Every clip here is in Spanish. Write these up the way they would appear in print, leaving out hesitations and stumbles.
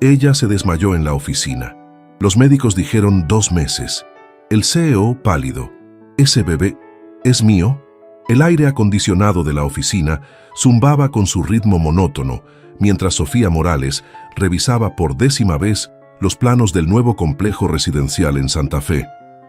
Ella se desmayó en la oficina. Los médicos dijeron 2 meses. El CEO, pálido. ¿Ese bebé es mío? El aire acondicionado de la oficina zumbaba con su ritmo monótono, mientras Sofía Morales revisaba por 10ª vez los planos del nuevo complejo residencial en Santa Fe.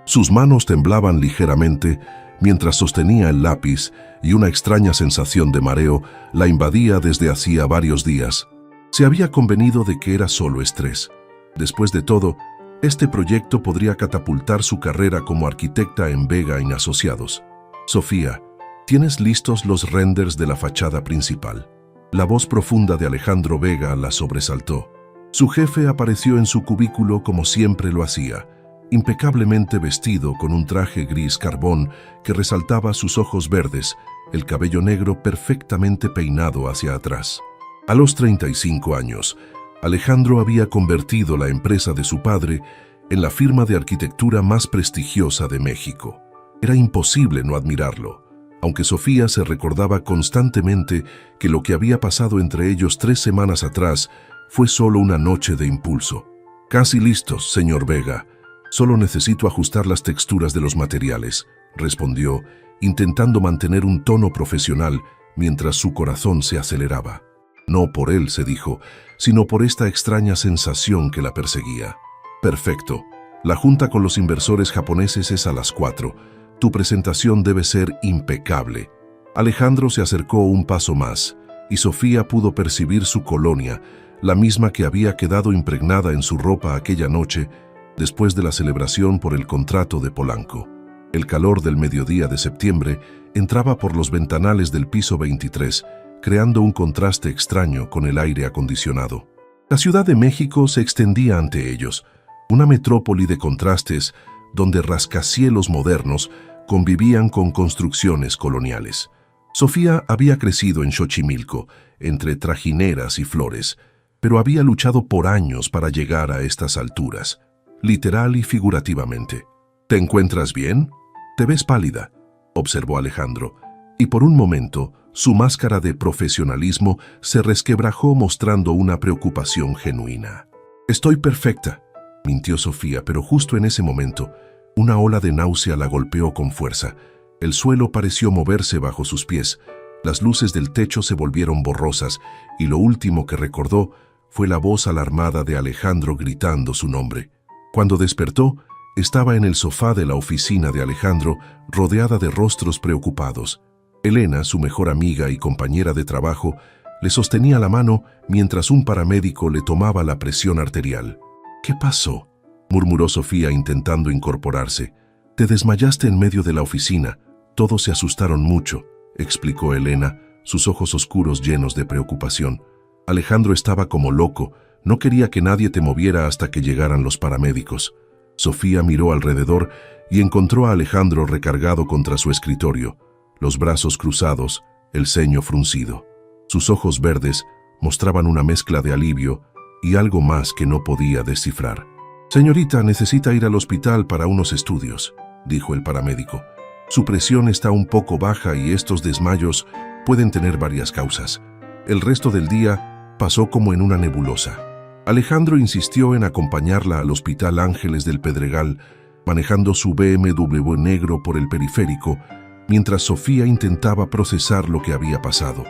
Sus manos temblaban ligeramente mientras sostenía el lápiz y una extraña sensación de mareo la invadía desde hacía varios días. Se había convenido de que era solo estrés. Después de todo, este proyecto podría catapultar su carrera como arquitecta en Vega & Asociados. Sofía, ¿tienes listos los renders de la fachada principal? La voz profunda de Alejandro Vega la sobresaltó. Su jefe apareció en su cubículo como siempre lo hacía, impecablemente vestido con un traje gris carbón que resaltaba sus ojos verdes, el cabello negro perfectamente peinado hacia atrás. A los 35 años, Alejandro había convertido la empresa de su padre en la firma de arquitectura más prestigiosa de México. Era imposible no admirarlo, aunque Sofía se recordaba constantemente que lo que había pasado entre ellos 3 semanas atrás fue solo una noche de impulso. «Casi listos, señor Vega. Solo necesito ajustar las texturas de los materiales», respondió, intentando mantener un tono profesional mientras su corazón se aceleraba. No por él, se dijo, sino por esta extraña sensación que la perseguía. «Perfecto. La junta con los inversores japoneses es a las 4. Tu presentación debe ser impecable». Alejandro se acercó un paso más, y Sofía pudo percibir su colonia, la misma que había quedado impregnada en su ropa aquella noche después de la celebración por el contrato de Polanco. El calor del mediodía de septiembre entraba por los ventanales del piso 23, creando un contraste extraño con el aire acondicionado. La Ciudad de México se extendía ante ellos, una metrópoli de contrastes donde rascacielos modernos convivían con construcciones coloniales. Sofía había crecido en Xochimilco, entre trajineras y flores, pero había luchado por años para llegar a estas alturas, literal y figurativamente. «¿Te encuentras bien? Te ves pálida», observó Alejandro, y por un momento su máscara de profesionalismo se resquebrajó mostrando una preocupación genuina. «Estoy perfecta», mintió Sofía, pero justo en ese momento, una ola de náusea la golpeó con fuerza. El suelo pareció moverse bajo sus pies, las luces del techo se volvieron borrosas, y lo último que recordó fue la voz alarmada de Alejandro gritando su nombre. Cuando despertó, estaba en el sofá de la oficina de Alejandro, rodeada de rostros preocupados. Elena, su mejor amiga y compañera de trabajo, le sostenía la mano mientras un paramédico le tomaba la presión arterial. «¿Qué pasó?», murmuró Sofía intentando incorporarse. «Te desmayaste en medio de la oficina. Todos se asustaron mucho», explicó Elena, sus ojos oscuros llenos de preocupación. «Alejandro estaba como loco. No quería que nadie te moviera hasta que llegaran los paramédicos». Sofía miró alrededor y encontró a Alejandro recargado contra su escritorio, los brazos cruzados, el ceño fruncido. Sus ojos verdes mostraban una mezcla de alivio y algo más que no podía descifrar. «Señorita, necesita ir al hospital para unos estudios», dijo el paramédico. «Su presión está un poco baja y estos desmayos pueden tener varias causas». El resto del día pasó como en una nebulosa. Alejandro insistió en acompañarla al Hospital Ángeles del Pedregal, manejando su BMW negro por el periférico, mientras Sofía intentaba procesar lo que había pasado.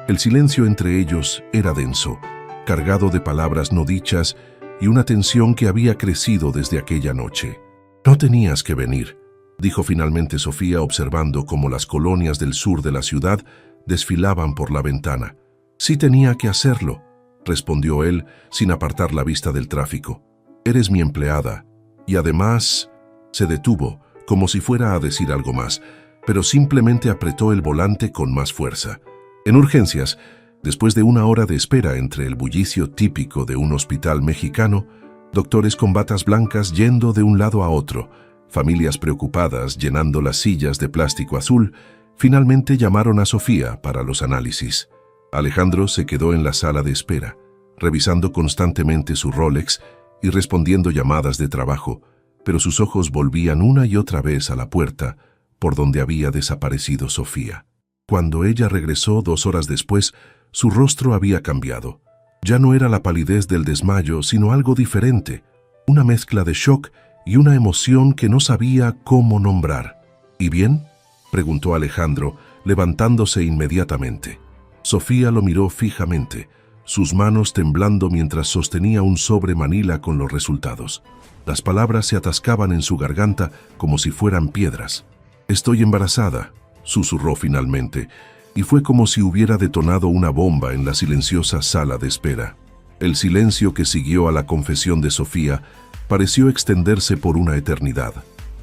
El silencio entre ellos era denso, cargado de palabras no dichas y una tensión que había crecido desde aquella noche. «No tenías que venir», dijo finalmente Sofía observando cómo las colonias del sur de la ciudad desfilaban por la ventana. «Sí tenía que hacerlo», respondió él sin apartar la vista del tráfico. «Eres mi empleada. Y además…» Se detuvo, como si fuera a decir algo más, pero simplemente apretó el volante con más fuerza. En urgencias, después de 1 hora de espera entre el bullicio típico de un hospital mexicano, doctores con batas blancas yendo de un lado a otro, familias preocupadas llenando las sillas de plástico azul, finalmente llamaron a Sofía para los análisis. Alejandro se quedó en la sala de espera, revisando constantemente su Rolex y respondiendo llamadas de trabajo, pero sus ojos volvían una y otra vez a la puerta por donde había desaparecido Sofía. Cuando ella regresó 2 horas después, su rostro había cambiado. Ya no era la palidez del desmayo, sino algo diferente, una mezcla de shock y una emoción que no sabía cómo nombrar. ¿Y bien?, preguntó Alejandro, levantándose inmediatamente. Sofía lo miró fijamente, sus manos temblando mientras sostenía un sobre manila con los resultados. Las palabras se atascaban en su garganta como si fueran piedras. «Estoy embarazada», susurró finalmente, y fue como si hubiera detonado una bomba en la silenciosa sala de espera. El silencio que siguió a la confesión de Sofía pareció extenderse por una eternidad.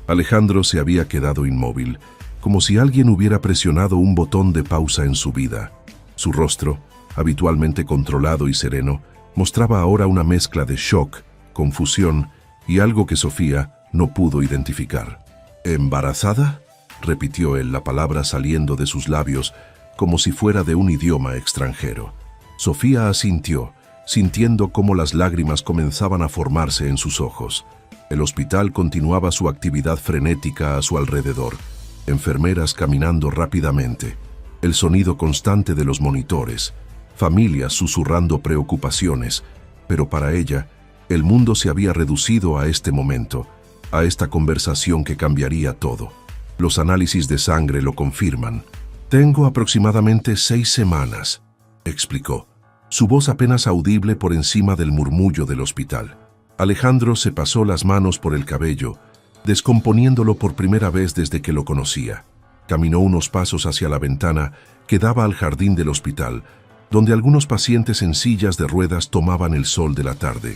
Alejandro se había quedado inmóvil, como si alguien hubiera presionado un botón de pausa en su vida. Su rostro, habitualmente controlado y sereno, mostraba ahora una mezcla de shock, confusión y algo que Sofía no pudo identificar. «¿Embarazada?», repitió él, la palabra saliendo de sus labios como si fuera de un idioma extranjero. Sofía asintió, sintiendo cómo las lágrimas comenzaban a formarse en sus ojos. El hospital continuaba su actividad frenética a su alrededor, enfermeras caminando rápidamente, el sonido constante de los monitores, familias susurrando preocupaciones, pero para ella, el mundo se había reducido a este momento, a esta conversación que cambiaría todo. Los análisis de sangre lo confirman. «Tengo aproximadamente 6 semanas», explicó, su voz apenas audible por encima del murmullo del hospital. Alejandro se pasó las manos por el cabello, descomponiéndolo por primera vez desde que lo conocía. Caminó unos pasos hacia la ventana que daba al jardín del hospital, donde algunos pacientes en sillas de ruedas tomaban el sol de la tarde.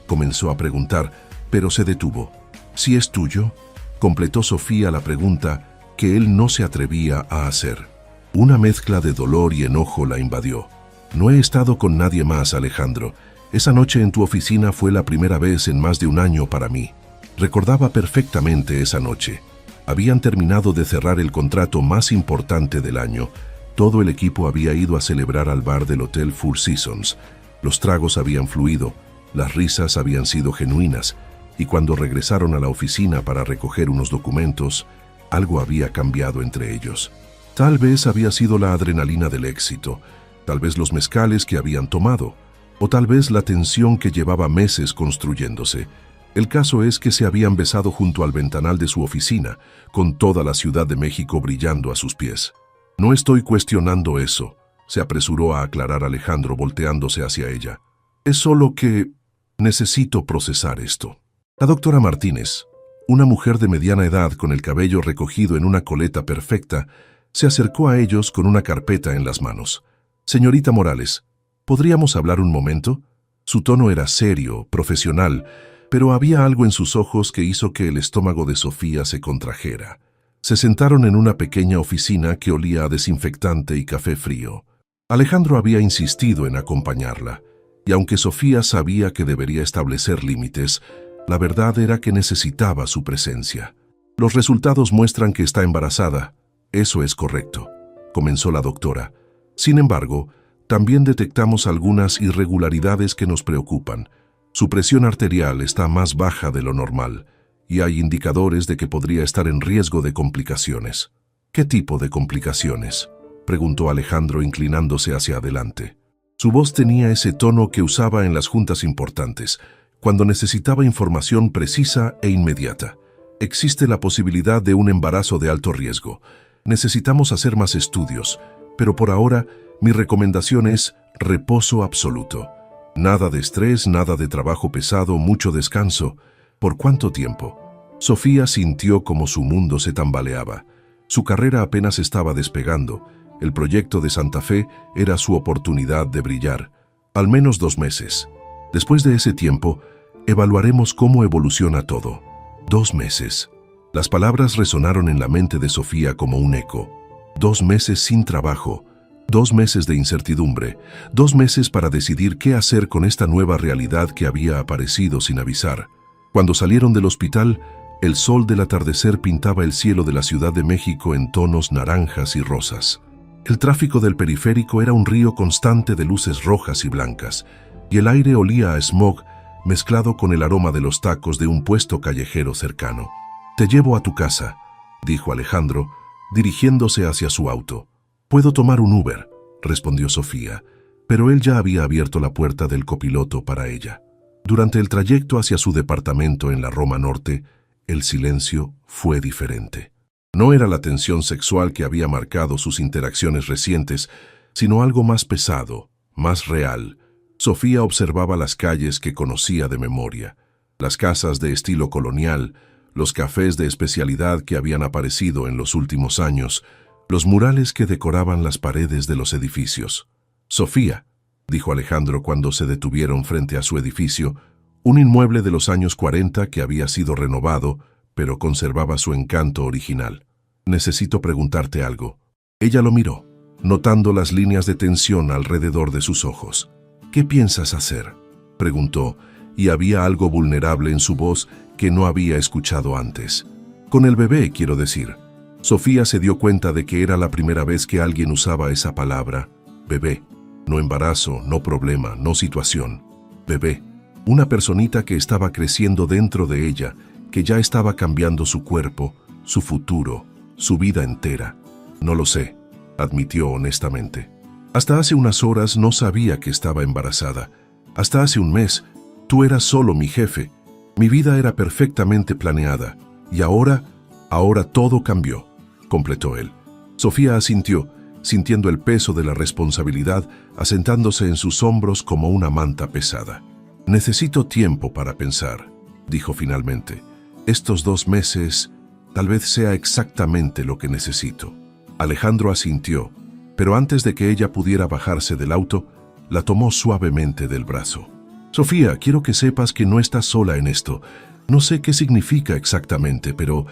Comenzó a preguntar, pero se detuvo. «¿Si es tuyo?», completó Sofía la pregunta que él no se atrevía a hacer. Una mezcla de dolor y enojo la invadió. «No he estado con nadie más, Alejandro. Esa noche en tu oficina fue la primera vez en más de un año para mí». Recordaba perfectamente esa noche. Habían terminado de cerrar el contrato más importante del año. Todo el equipo había ido a celebrar al bar del Hotel Four Seasons. Los tragos habían fluido, las risas habían sido genuinas, y cuando regresaron a la oficina para recoger unos documentos, algo había cambiado entre ellos. Tal vez había sido la adrenalina del éxito, tal vez los mezcales que habían tomado, o tal vez la tensión que llevaba meses construyéndose. El caso es que se habían besado junto al ventanal de su oficina, con toda la Ciudad de México brillando a sus pies. «No estoy cuestionando eso», se apresuró a aclarar Alejandro volteándose hacia ella. «Es solo que necesito procesar esto». La doctora Martínez, una mujer de mediana edad con el cabello recogido en una coleta perfecta, se acercó a ellos con una carpeta en las manos. «Señorita Morales, ¿podríamos hablar un momento?». Su tono era serio, profesional, pero había algo en sus ojos que hizo que el estómago de Sofía se contrajera. Se sentaron en una pequeña oficina que olía a desinfectante y café frío. Alejandro había insistido en acompañarla, y aunque Sofía sabía que debería establecer límites, la verdad era que necesitaba su presencia. «Los resultados muestran que está embarazada. Eso es correcto», comenzó la doctora. «Sin embargo, también detectamos algunas irregularidades que nos preocupan. Su presión arterial está más baja de lo normal, y hay indicadores de que podría estar en riesgo de complicaciones». «¿Qué tipo de complicaciones?», preguntó Alejandro inclinándose hacia adelante. Su voz tenía ese tono que usaba en las juntas importantes, cuando necesitaba información precisa e inmediata. «Existe la posibilidad de un embarazo de alto riesgo. Necesitamos hacer más estudios, pero por ahora mi recomendación es reposo absoluto. Nada de estrés, nada de trabajo pesado, mucho descanso». «¿Por cuánto tiempo?». Sofía sintió como su mundo se tambaleaba. Su carrera apenas estaba despegando. El proyecto de Santa Fe era su oportunidad de brillar. «Al menos 2 meses. Después de ese tiempo, evaluaremos cómo evoluciona todo». 2 meses. Las palabras resonaron en la mente de Sofía como un eco. 2 meses sin trabajo, 2 meses de incertidumbre, 2 meses para decidir qué hacer con esta nueva realidad que había aparecido sin avisar. Cuando salieron del hospital, el sol del atardecer pintaba el cielo de la Ciudad de México en tonos naranjas y rosas. El tráfico del periférico era un río constante de luces rojas y blancas, y el aire olía a smog mezclado con el aroma de los tacos de un puesto callejero cercano. «Te llevo a tu casa», dijo Alejandro, dirigiéndose hacia su auto. «Puedo tomar un Uber», respondió Sofía. pero él ya había abierto la puerta del copiloto para ella. Durante el trayecto hacia su departamento en la Roma Norte, el silencio fue diferente. No era la tensión sexual que había marcado sus interacciones recientes, sino algo más pesado, más real. Sofía observaba las calles que conocía de memoria, las casas de estilo colonial, los cafés de especialidad que habían aparecido en los últimos años, los murales que decoraban las paredes de los edificios. «Sofía», dijo Alejandro cuando se detuvieron frente a su edificio, un inmueble de los años 40 que había sido renovado, pero conservaba su encanto original. «Necesito preguntarte algo». Ella lo miró, notando las líneas de tensión alrededor de sus ojos. «¿Qué piensas hacer?», preguntó, y había algo vulnerable en su voz que no había escuchado antes. «Con el bebé, quiero decir». Sofía se dio cuenta de que era la primera vez que alguien usaba esa palabra, bebé. No embarazo, no problema, no situación. Bebé. Una personita que estaba creciendo dentro de ella, que ya estaba cambiando su cuerpo, su futuro, su vida entera. «No lo sé», admitió honestamente. «Hasta hace unas horas no sabía que estaba embarazada. Hasta hace un mes, tú eras solo mi jefe. Mi vida era perfectamente planeada. Y ahora todo cambió», completó él. Sofía asintió, sintiendo el peso de la responsabilidad asentándose en sus hombros como una manta pesada. «Necesito tiempo para pensar», dijo finalmente. «Estos 2 meses tal vez sea exactamente lo que necesito». Alejandro asintió, pero antes de que ella pudiera bajarse del auto, la tomó suavemente del brazo. «Sofía, quiero que sepas que no estás sola en esto. No sé qué significa exactamente, pero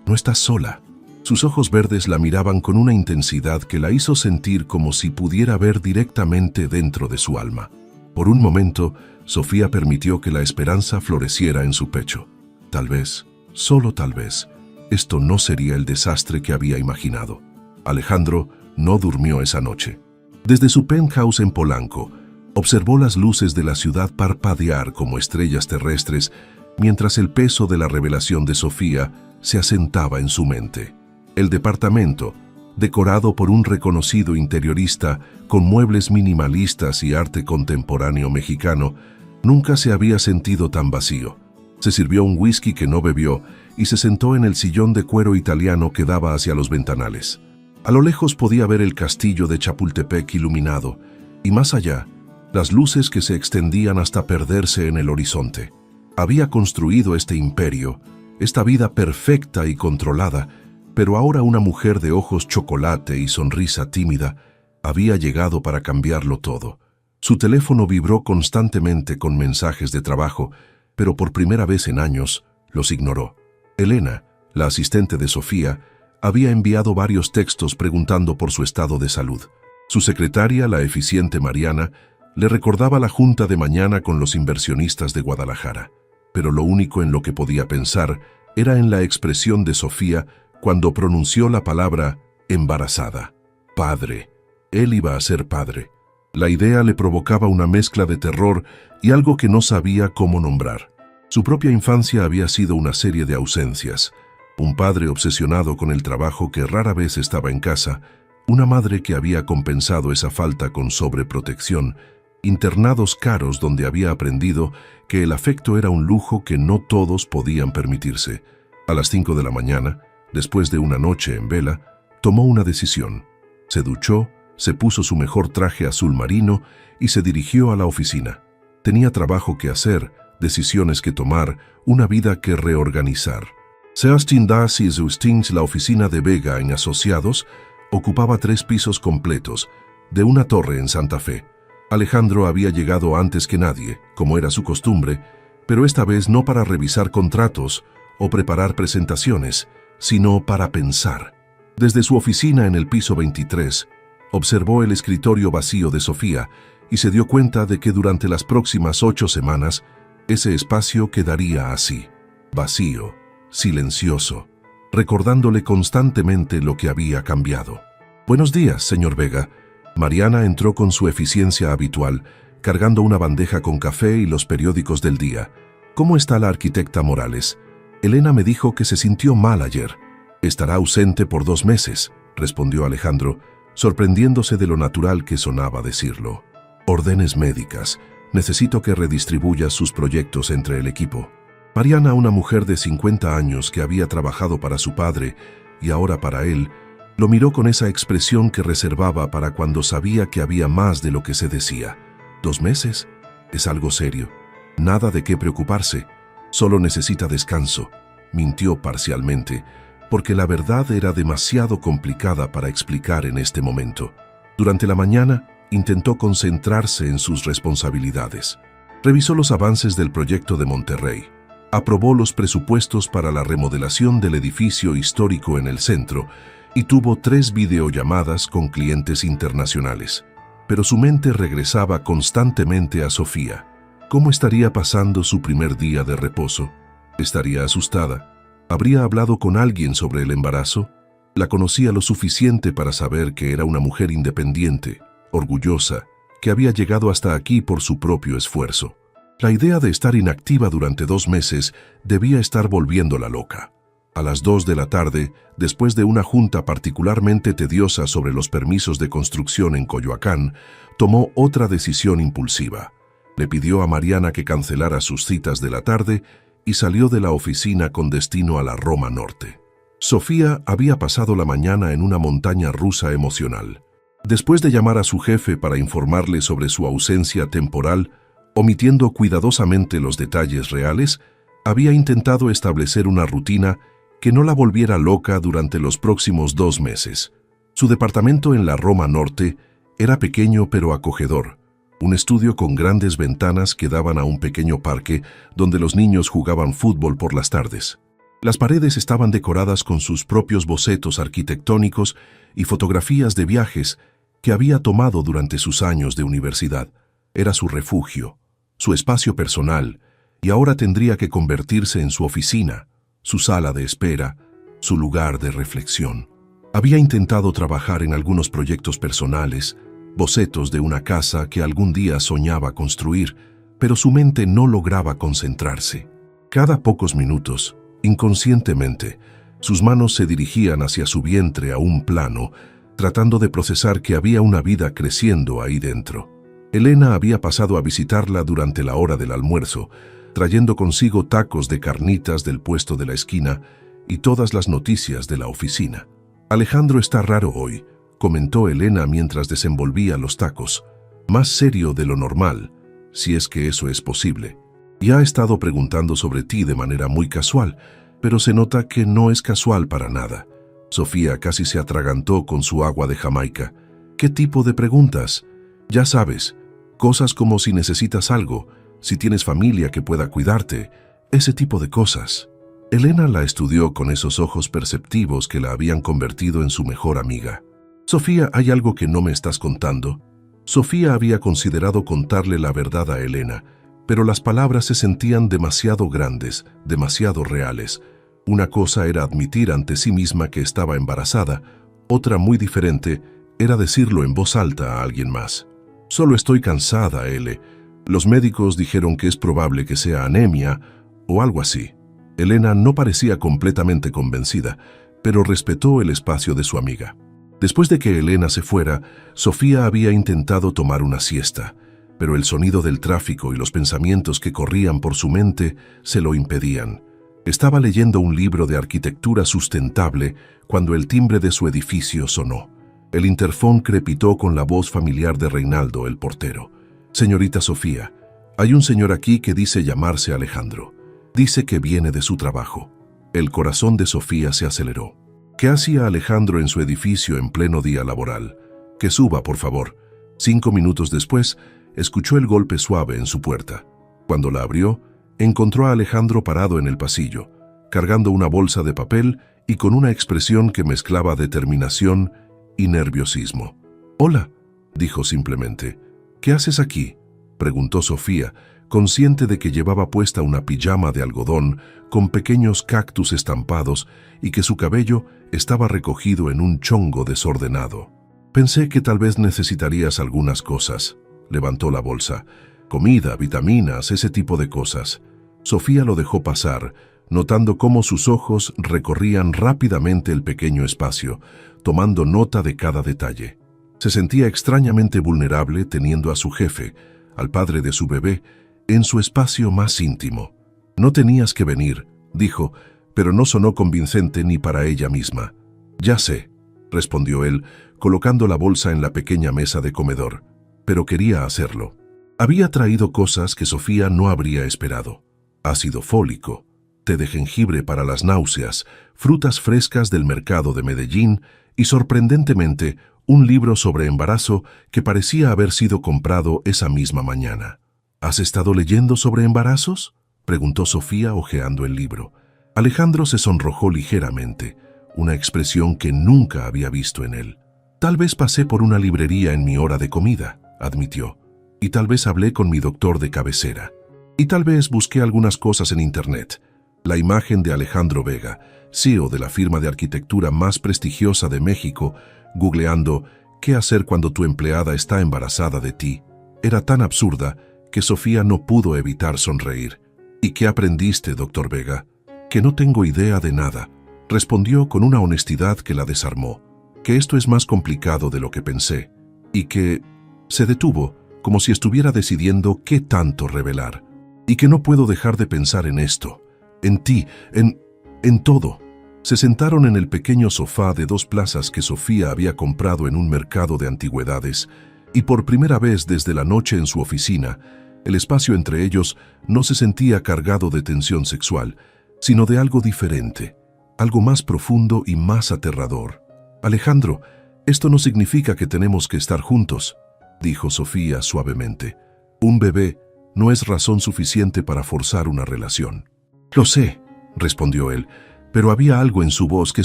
no estás sola». Sus ojos verdes la miraban con una intensidad que la hizo sentir como si pudiera ver directamente dentro de su alma. Por un momento, Sofía permitió que la esperanza floreciera en su pecho. Tal vez, solo tal vez, esto no sería el desastre que había imaginado. Alejandro no durmió esa noche. Desde su penthouse en Polanco, observó las luces de la ciudad parpadear como estrellas terrestres, mientras el peso de la revelación de Sofía se asentaba en su mente. El departamento, decorado por un reconocido interiorista con muebles minimalistas y arte contemporáneo mexicano, nunca se había sentido tan vacío. Se sirvió un whisky que no bebió y se sentó en el sillón de cuero italiano que daba hacia los ventanales. A lo lejos podía ver el castillo de Chapultepec iluminado, y más allá, las luces que se extendían hasta perderse en el horizonte. Había construido este imperio, esta vida perfecta y controlada, pero ahora una mujer de ojos chocolate y sonrisa tímida había llegado para cambiarlo todo. Su teléfono vibró constantemente con mensajes de trabajo, pero por primera vez en años los ignoró. Elena, la asistente de Sofía, había enviado varios textos preguntando por su estado de salud. Su secretaria, la eficiente Mariana, le recordaba la junta de mañana con los inversionistas de Guadalajara, pero lo único en lo que podía pensar era en la expresión de Sofía cuando pronunció la palabra embarazada. Padre. Él iba a ser padre. La idea le provocaba una mezcla de terror y algo que no sabía cómo nombrar. Su propia infancia había sido una serie de ausencias. Un padre obsesionado con el trabajo que rara vez estaba en casa, una madre que había compensado esa falta con sobreprotección, internados caros donde había aprendido que el afecto era un lujo que no todos podían permitirse. A las 5 de la mañana, después de una noche en vela, tomó una decisión. Se duchó, se puso su mejor traje azul marino y se dirigió a la oficina. Tenía trabajo que hacer, decisiones que tomar, una vida que reorganizar. Sebastián Das y Justins, la oficina de Vega en Asociados, ocupaba 3 pisos completos, de una torre en Santa Fe. Alejandro había llegado antes que nadie, como era su costumbre, pero esta vez no para revisar contratos o preparar presentaciones, sino para pensar. Desde su oficina en el piso 23, observó el escritorio vacío de Sofía y se dio cuenta de que durante las próximas 8 semanas, ese espacio quedaría así, vacío, silencioso, recordándole constantemente lo que había cambiado. «Buenos días, señor Vega». Mariana entró con su eficiencia habitual, cargando una bandeja con café y los periódicos del día. «¿Cómo está la arquitecta Morales? Elena me dijo que se sintió mal ayer». «Estará ausente por 2 meses», respondió Alejandro, sorprendiéndose de lo natural que sonaba decirlo. Órdenes médicas. Necesito que redistribuyas sus proyectos entre el equipo. Mariana, una mujer de 50 años que había trabajado para su padre y ahora para él, lo miró con esa expresión que reservaba para cuando sabía que había más de lo que se decía. ¿2 meses? Es algo serio. Nada de qué preocuparse. Solo necesita descanso. Mintió parcialmente, porque la verdad era demasiado complicada para explicar en este momento. Durante la mañana, intentó concentrarse en sus responsabilidades. Revisó los avances del proyecto de Monterrey. Aprobó los presupuestos para la remodelación del edificio histórico en el centro y tuvo 3 videollamadas con clientes internacionales. Pero su mente regresaba constantemente a Sofía. ¿Cómo estaría pasando su primer día de reposo? ¿Estaría asustada? ¿Habría hablado con alguien sobre el embarazo? La conocía lo suficiente para saber que era una mujer independiente, orgullosa, que había llegado hasta aquí por su propio esfuerzo. La idea de estar inactiva durante 2 meses debía estar volviéndola loca. A las 2 de la tarde, después de una junta particularmente tediosa sobre los permisos de construcción en Coyoacán, tomó otra decisión impulsiva. Le pidió a Mariana que cancelara sus citas de la tarde y salió de la oficina con destino a la Roma Norte. Sofía había pasado la mañana en una montaña rusa emocional. Después de llamar a su jefe para informarle sobre su ausencia temporal, omitiendo cuidadosamente los detalles reales, había intentado establecer una rutina que no la volviera loca durante los próximos 2 meses. Su departamento en la Roma Norte era pequeño pero acogedor, un estudio con grandes ventanas que daban a un pequeño parque donde los niños jugaban fútbol por las tardes. Las paredes estaban decoradas con sus propios bocetos arquitectónicos y fotografías de viajes que había tomado durante sus años de universidad. Era su refugio, su espacio personal, y ahora tendría que convertirse en su oficina, su sala de espera, su lugar de reflexión. Había intentado trabajar en algunos proyectos personales, bocetos de una casa que algún día soñaba construir, pero su mente no lograba concentrarse. Cada pocos minutos, inconscientemente, sus manos se dirigían hacia su vientre a un plano, tratando de procesar que había una vida creciendo ahí dentro. Elena había pasado a visitarla durante la hora del almuerzo, trayendo consigo tacos de carnitas del puesto de la esquina y todas las noticias de la oficina. «Alejandro está raro hoy», comentó Elena mientras desenvolvía los tacos. «Más serio de lo normal, si es que eso es posible. Y ha estado preguntando sobre ti de manera muy casual, pero se nota que no es casual para nada». Sofía casi se atragantó con su agua de Jamaica. «¿Qué tipo de preguntas?» «Ya sabes, cosas como si necesitas algo, si tienes familia que pueda cuidarte, ese tipo de cosas». Elena la estudió con esos ojos perceptivos que la habían convertido en su mejor amiga. «Sofía, ¿hay algo que no me estás contando?» Sofía había considerado contarle la verdad a Elena, pero las palabras se sentían demasiado grandes, demasiado reales. Una cosa era admitir ante sí misma que estaba embarazada, otra muy diferente era decirlo en voz alta a alguien más. «Solo estoy cansada, Ele. Los médicos dijeron que es probable que sea anemia o algo así». Elena no parecía completamente convencida, pero respetó el espacio de su amiga. Después de que Elena se fuera, Sofía había intentado tomar una siesta, pero el sonido del tráfico y los pensamientos que corrían por su mente se lo impedían. Estaba leyendo un libro de arquitectura sustentable cuando el timbre de su edificio sonó. El interfón crepitó con la voz familiar de Reinaldo, el portero. «Señorita Sofía, hay un señor aquí que dice llamarse Alejandro. Dice que viene de su trabajo». El corazón de Sofía se aceleró. ¿Qué hacía Alejandro en su edificio en pleno día laboral? «Que suba, por favor». 5 minutos después, escuchó el golpe suave en su puerta. Cuando la abrió, encontró a Alejandro parado en el pasillo, cargando una bolsa de papel y con una expresión que mezclaba determinación y nerviosismo. «Hola», dijo simplemente. «¿Qué haces aquí?», preguntó Sofía, consciente de que llevaba puesta una pijama de algodón con pequeños cactus estampados y que su cabello estaba recogido en un chongo desordenado. «Pensé que tal vez necesitarías algunas cosas». Levantó la bolsa. «Comida, vitaminas, ese tipo de cosas». Sofía lo dejó pasar, notando cómo sus ojos recorrían rápidamente el pequeño espacio, tomando nota de cada detalle. Se sentía extrañamente vulnerable teniendo a su jefe, al padre de su bebé, en su espacio más íntimo. «No tenías que venir», dijo, pero no sonó convincente ni para ella misma. «Ya sé», respondió él, colocando la bolsa en la pequeña mesa de comedor, pero quería hacerlo. Había traído cosas que Sofía no habría esperado. Ácido fólico, té de jengibre para las náuseas, frutas frescas del mercado de Medellín y, sorprendentemente, un libro sobre embarazo que parecía haber sido comprado esa misma mañana. «¿Has estado leyendo sobre embarazos?», preguntó Sofía hojeando el libro. Alejandro se sonrojó ligeramente, una expresión que nunca había visto en él. «Tal vez pasé por una librería en mi hora de comida», admitió, «y tal vez hablé con mi doctor de cabecera. Y tal vez busqué algunas cosas en internet». La imagen de Alejandro Vega, CEO de la firma de arquitectura más prestigiosa de México, googleando «¿Qué hacer cuando tu empleada está embarazada de ti?», era tan absurda que Sofía no pudo evitar sonreír. «¿Y qué aprendiste, doctor Vega?». «Que no tengo idea de nada», respondió con una honestidad que la desarmó. «Que esto es más complicado de lo que pensé». Y que se detuvo, como si estuviera decidiendo qué tanto revelar. «Y que no puedo dejar de pensar en esto, en ti, en todo». Se sentaron en el pequeño sofá de 2 plazas que Sofía había comprado en un mercado de antigüedades, y por primera vez desde la noche en su oficina, el espacio entre ellos no se sentía cargado de tensión sexual, sino de algo diferente, algo más profundo y más aterrador. «Alejandro, esto no significa que tenemos que estar juntos», dijo Sofía suavemente. «Un bebé no es razón suficiente para forzar una relación». «Lo sé», respondió él, pero había algo en su voz que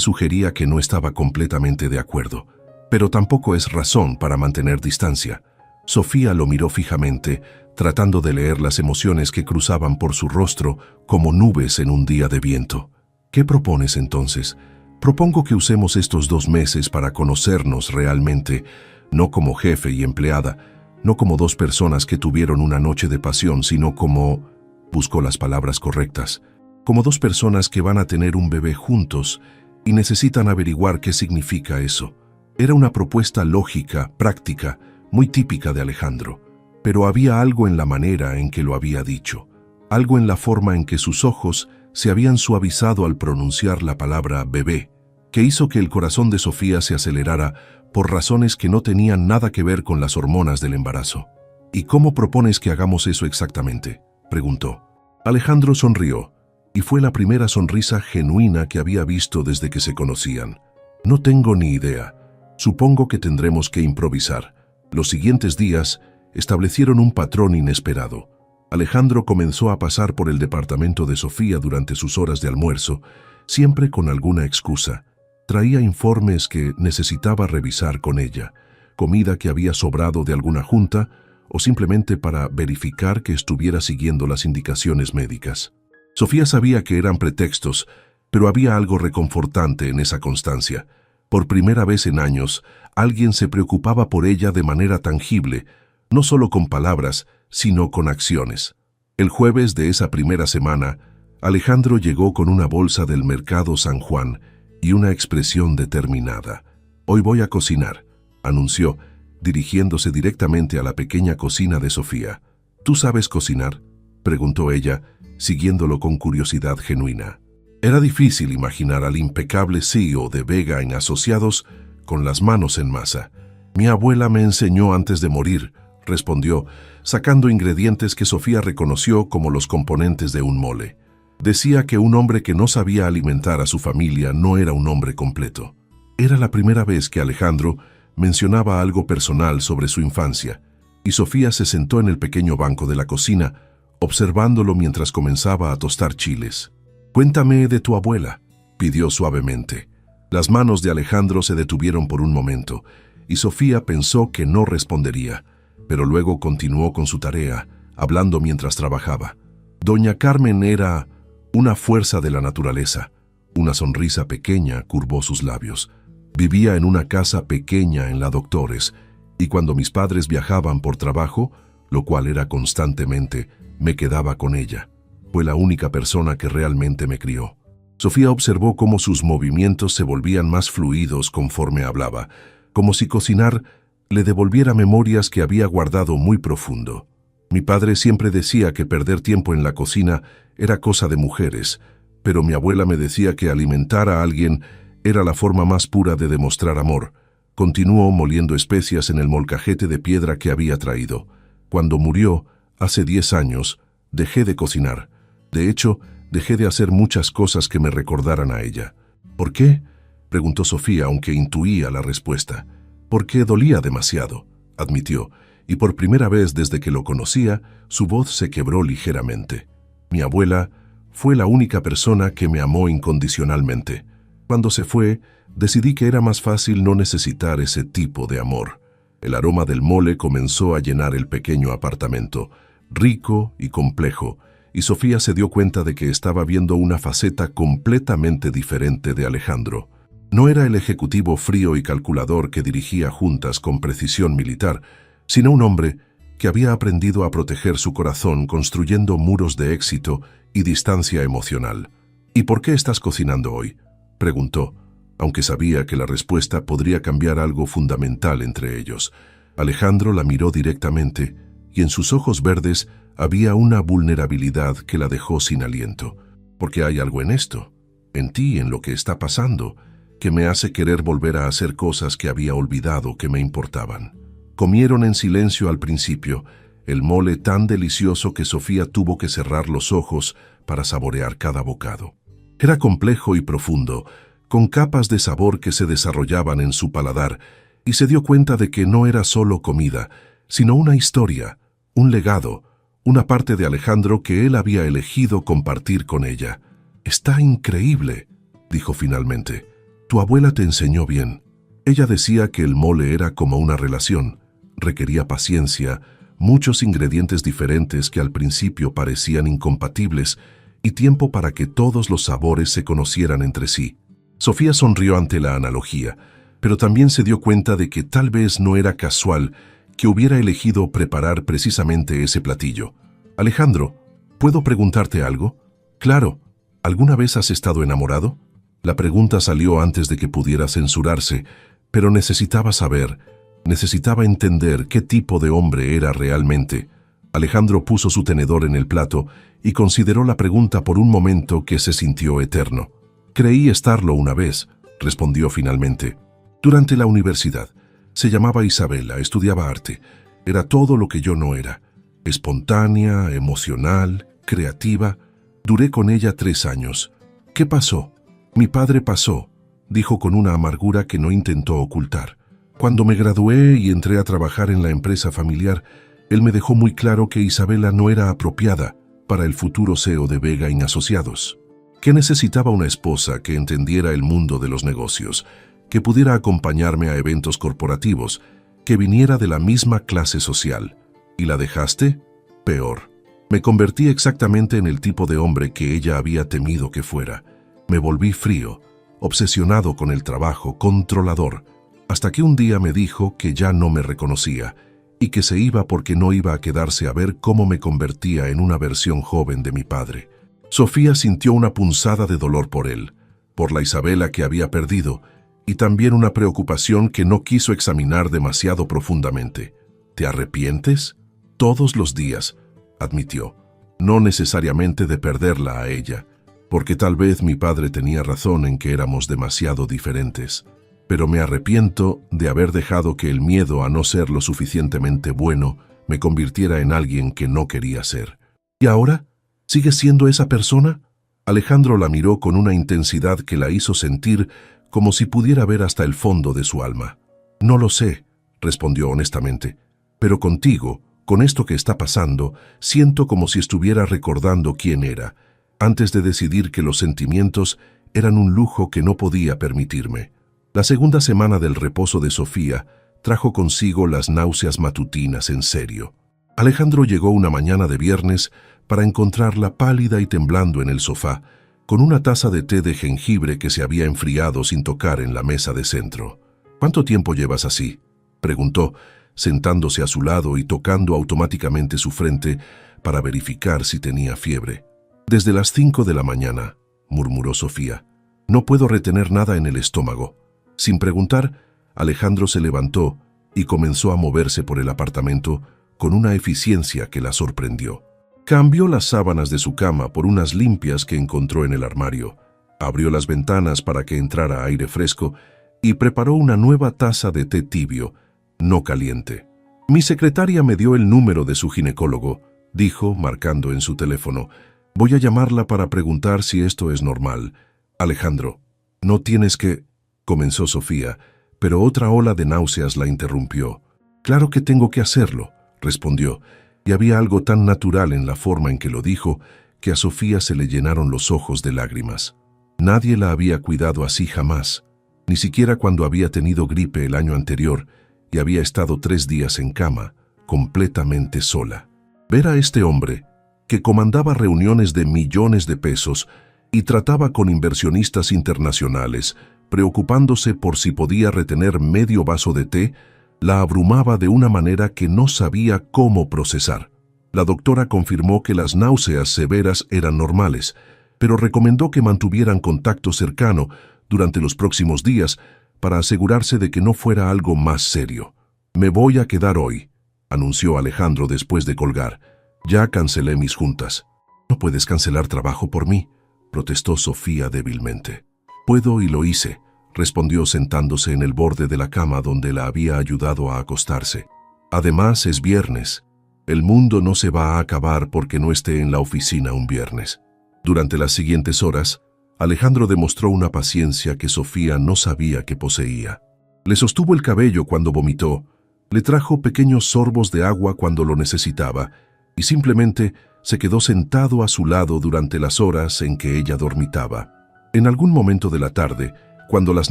sugería que no estaba completamente de acuerdo. «Pero tampoco es razón para mantener distancia». Sofía lo miró fijamente, tratando de leer las emociones que cruzaban por su rostro como nubes en un día de viento. «¿Qué propones entonces?». «Propongo que usemos estos 2 meses para conocernos realmente, no como jefe y empleada, no como 2 personas que tuvieron una noche de pasión, sino como...». Buscó las palabras correctas. «Como 2 personas que van a tener un bebé juntos y necesitan averiguar qué significa eso». Era una propuesta lógica, práctica, muy típica de Alejandro, pero había algo en la manera en que lo había dicho, algo en la forma en que sus ojos se habían suavizado al pronunciar la palabra bebé, que hizo que el corazón de Sofía se acelerara por razones que no tenían nada que ver con las hormonas del embarazo. «¿Y cómo propones que hagamos eso exactamente?», preguntó. Alejandro sonrió, y fue la primera sonrisa genuina que había visto desde que se conocían. «No tengo ni idea. Supongo que tendremos que improvisar». Los siguientes días establecieron un patrón inesperado. Alejandro comenzó a pasar por el departamento de Sofía durante sus horas de almuerzo, siempre con alguna excusa. Traía informes que necesitaba revisar con ella, comida que había sobrado de alguna junta o simplemente para verificar que estuviera siguiendo las indicaciones médicas. Sofía sabía que eran pretextos, pero había algo reconfortante en esa constancia. Por primera vez en años, alguien se preocupaba por ella de manera tangible, no solo con palabras, sino con acciones. El jueves de esa primera semana, Alejandro llegó con una bolsa del mercado San Juan y una expresión determinada. «Hoy voy a cocinar», anunció, dirigiéndose directamente a la pequeña cocina de Sofía. «¿Tú sabes cocinar?», preguntó ella, siguiéndolo con curiosidad genuina. Era difícil imaginar al impecable CEO de Vega en Asociados con las manos en masa. «Mi abuela me enseñó antes de morir», respondió, sacando ingredientes que Sofía reconoció como los componentes de un mole. Decía que un hombre que no sabía alimentar a su familia no era un hombre completo. Era la primera vez que Alejandro mencionaba algo personal sobre su infancia, y Sofía se sentó en el pequeño banco de la cocina, observándolo mientras comenzaba a tostar chiles. «Cuéntame de tu abuela», pidió suavemente. Las manos de Alejandro se detuvieron por un momento, y Sofía pensó que no respondería, pero luego continuó con su tarea, hablando mientras trabajaba. Doña Carmen era una fuerza de la naturaleza. Una sonrisa pequeña curvó sus labios. Vivía en una casa pequeña en la Doctores, y cuando mis padres viajaban por trabajo, lo cual era constantemente, me quedaba con ella. Fue la única persona que realmente me crió. Sofía observó cómo sus movimientos se volvían más fluidos conforme hablaba, como si cocinar le devolviera memorias que había guardado muy profundo. Mi padre siempre decía que perder tiempo en la cocina era cosa de mujeres, pero mi abuela me decía que alimentar a alguien era la forma más pura de demostrar amor. Continuó moliendo especias en el molcajete de piedra que había traído. Cuando murió, hace 10 años, dejé de cocinar. De hecho, dejé de hacer muchas cosas que me recordaran a ella. ¿Por qué?, preguntó Sofía, aunque intuía la respuesta. Porque dolía demasiado, admitió, y por primera vez desde que lo conocía, su voz se quebró ligeramente. Mi abuela fue la única persona que me amó incondicionalmente. Cuando se fue, decidí que era más fácil no necesitar ese tipo de amor. El aroma del mole comenzó a llenar el pequeño apartamento, rico y complejo, y Sofía se dio cuenta de que estaba viendo una faceta completamente diferente de Alejandro. No era el ejecutivo frío y calculador que dirigía juntas con precisión militar, sino un hombre que había aprendido a proteger su corazón construyendo muros de éxito y distancia emocional. ¿Y por qué estás cocinando hoy?, preguntó, aunque sabía que la respuesta podría cambiar algo fundamental entre ellos. Alejandro la miró directamente, y en sus ojos verdes había una vulnerabilidad que la dejó sin aliento. Porque hay algo en esto, en ti, en lo que está pasando, que me hace querer volver a hacer cosas que había olvidado que me importaban. Comieron en silencio al principio, el mole tan delicioso que Sofía tuvo que cerrar los ojos para saborear cada bocado. Era complejo y profundo, con capas de sabor que se desarrollaban en su paladar, y se dio cuenta de que no era solo comida, sino una historia, un legado, una parte de Alejandro que él había elegido compartir con ella. «Está increíble», dijo finalmente. «Tu abuela te enseñó bien». Ella decía que el mole era como una relación. Requería paciencia, muchos ingredientes diferentes que al principio parecían incompatibles, y tiempo para que todos los sabores se conocieran entre sí. Sofía sonrió ante la analogía, pero también se dio cuenta de que tal vez no era casual que hubiera elegido preparar precisamente ese platillo. «Alejandro, ¿puedo preguntarte algo?» «Claro. ¿Alguna vez has estado enamorado?» La pregunta salió antes de que pudiera censurarse, pero necesitaba saber, necesitaba entender qué tipo de hombre era realmente. Alejandro puso su tenedor en el plato y consideró la pregunta por un momento que se sintió eterno. «Creí estarlo una vez», respondió finalmente. «Durante la universidad. Se llamaba Isabela, estudiaba arte. Era todo lo que yo no era. Espontánea, emocional, creativa. Duré con ella 3 años. ¿Qué pasó?» «Mi padre pasó», dijo con una amargura que no intentó ocultar. «Cuando me gradué y entré a trabajar en la empresa familiar, él me dejó muy claro que Isabela no era apropiada para el futuro CEO de Vega & Asociados. Que necesitaba una esposa que entendiera el mundo de los negocios, que pudiera acompañarme a eventos corporativos, que viniera de la misma clase social. ¿Y la dejaste? Peor. Me convertí exactamente en el tipo de hombre que ella había temido que fuera. Me volví frío, obsesionado con el trabajo, controlador, hasta que un día me dijo que ya no me reconocía y que se iba porque no iba a quedarse a ver cómo me convertía en una versión joven de mi padre. Sofía sintió una punzada de dolor por él, por la Isabela que había perdido, y también una preocupación que no quiso examinar demasiado profundamente. ¿Te arrepientes? Todos los días, admitió. No necesariamente de perderla a ella, porque tal vez mi padre tenía razón en que éramos demasiado diferentes. Pero me arrepiento de haber dejado que el miedo a no ser lo suficientemente bueno me convirtiera en alguien que no quería ser. ¿Y ahora? ¿Sigues siendo esa persona? Alejandro la miró con una intensidad que la hizo sentir como si pudiera ver hasta el fondo de su alma. «No lo sé», respondió honestamente, «pero contigo, con esto que está pasando, siento como si estuviera recordando quién era, antes de decidir que los sentimientos eran un lujo que no podía permitirme». La segunda semana del reposo de Sofía trajo consigo las náuseas matutinas en serio. Alejandro llegó una mañana de viernes para encontrarla pálida y temblando en el sofá, con una taza de té de jengibre que se había enfriado sin tocar en la mesa de centro. «¿Cuánto tiempo llevas así?», preguntó, sentándose a su lado y tocando automáticamente su frente para verificar si tenía fiebre. «Desde las 5 de la mañana», murmuró Sofía. «No puedo retener nada en el estómago». Sin preguntar, Alejandro se levantó y comenzó a moverse por el apartamento con una eficiencia que la sorprendió. Cambió las sábanas de su cama por unas limpias que encontró en el armario, abrió las ventanas para que entrara aire fresco y preparó una nueva taza de té tibio, no caliente. «Mi secretaria me dio el número de su ginecólogo», dijo, marcando en su teléfono. «Voy a llamarla para preguntar si esto es normal. Alejandro, no tienes que...» comenzó Sofía, pero otra ola de náuseas la interrumpió. «Claro que tengo que hacerlo», respondió, y había algo tan natural en la forma en que lo dijo que a Sofía se le llenaron los ojos de lágrimas. Nadie la había cuidado así jamás, ni siquiera cuando había tenido gripe el año anterior y había estado 3 días en cama, completamente sola. Ver a este hombre, que comandaba reuniones de millones de pesos y trataba con inversionistas internacionales, preocupándose por si podía retener medio vaso de té, la abrumaba de una manera que no sabía cómo procesar. La doctora confirmó que las náuseas severas eran normales, pero recomendó que mantuvieran contacto cercano durante los próximos días para asegurarse de que no fuera algo más serio. «Me voy a quedar hoy», anunció Alejandro después de colgar. «Ya cancelé mis juntas». «No puedes cancelar trabajo por mí», protestó Sofía débilmente. «Puedo y lo hice», respondió sentándose en el borde de la cama donde la había ayudado a acostarse. «Además es viernes. El mundo no se va a acabar porque no esté en la oficina un viernes». Durante las siguientes horas, Alejandro demostró una paciencia que Sofía no sabía que poseía. Le sostuvo el cabello cuando vomitó, le trajo pequeños sorbos de agua cuando lo necesitaba y simplemente se quedó sentado a su lado durante las horas en que ella dormitaba. En algún momento de la tarde, cuando las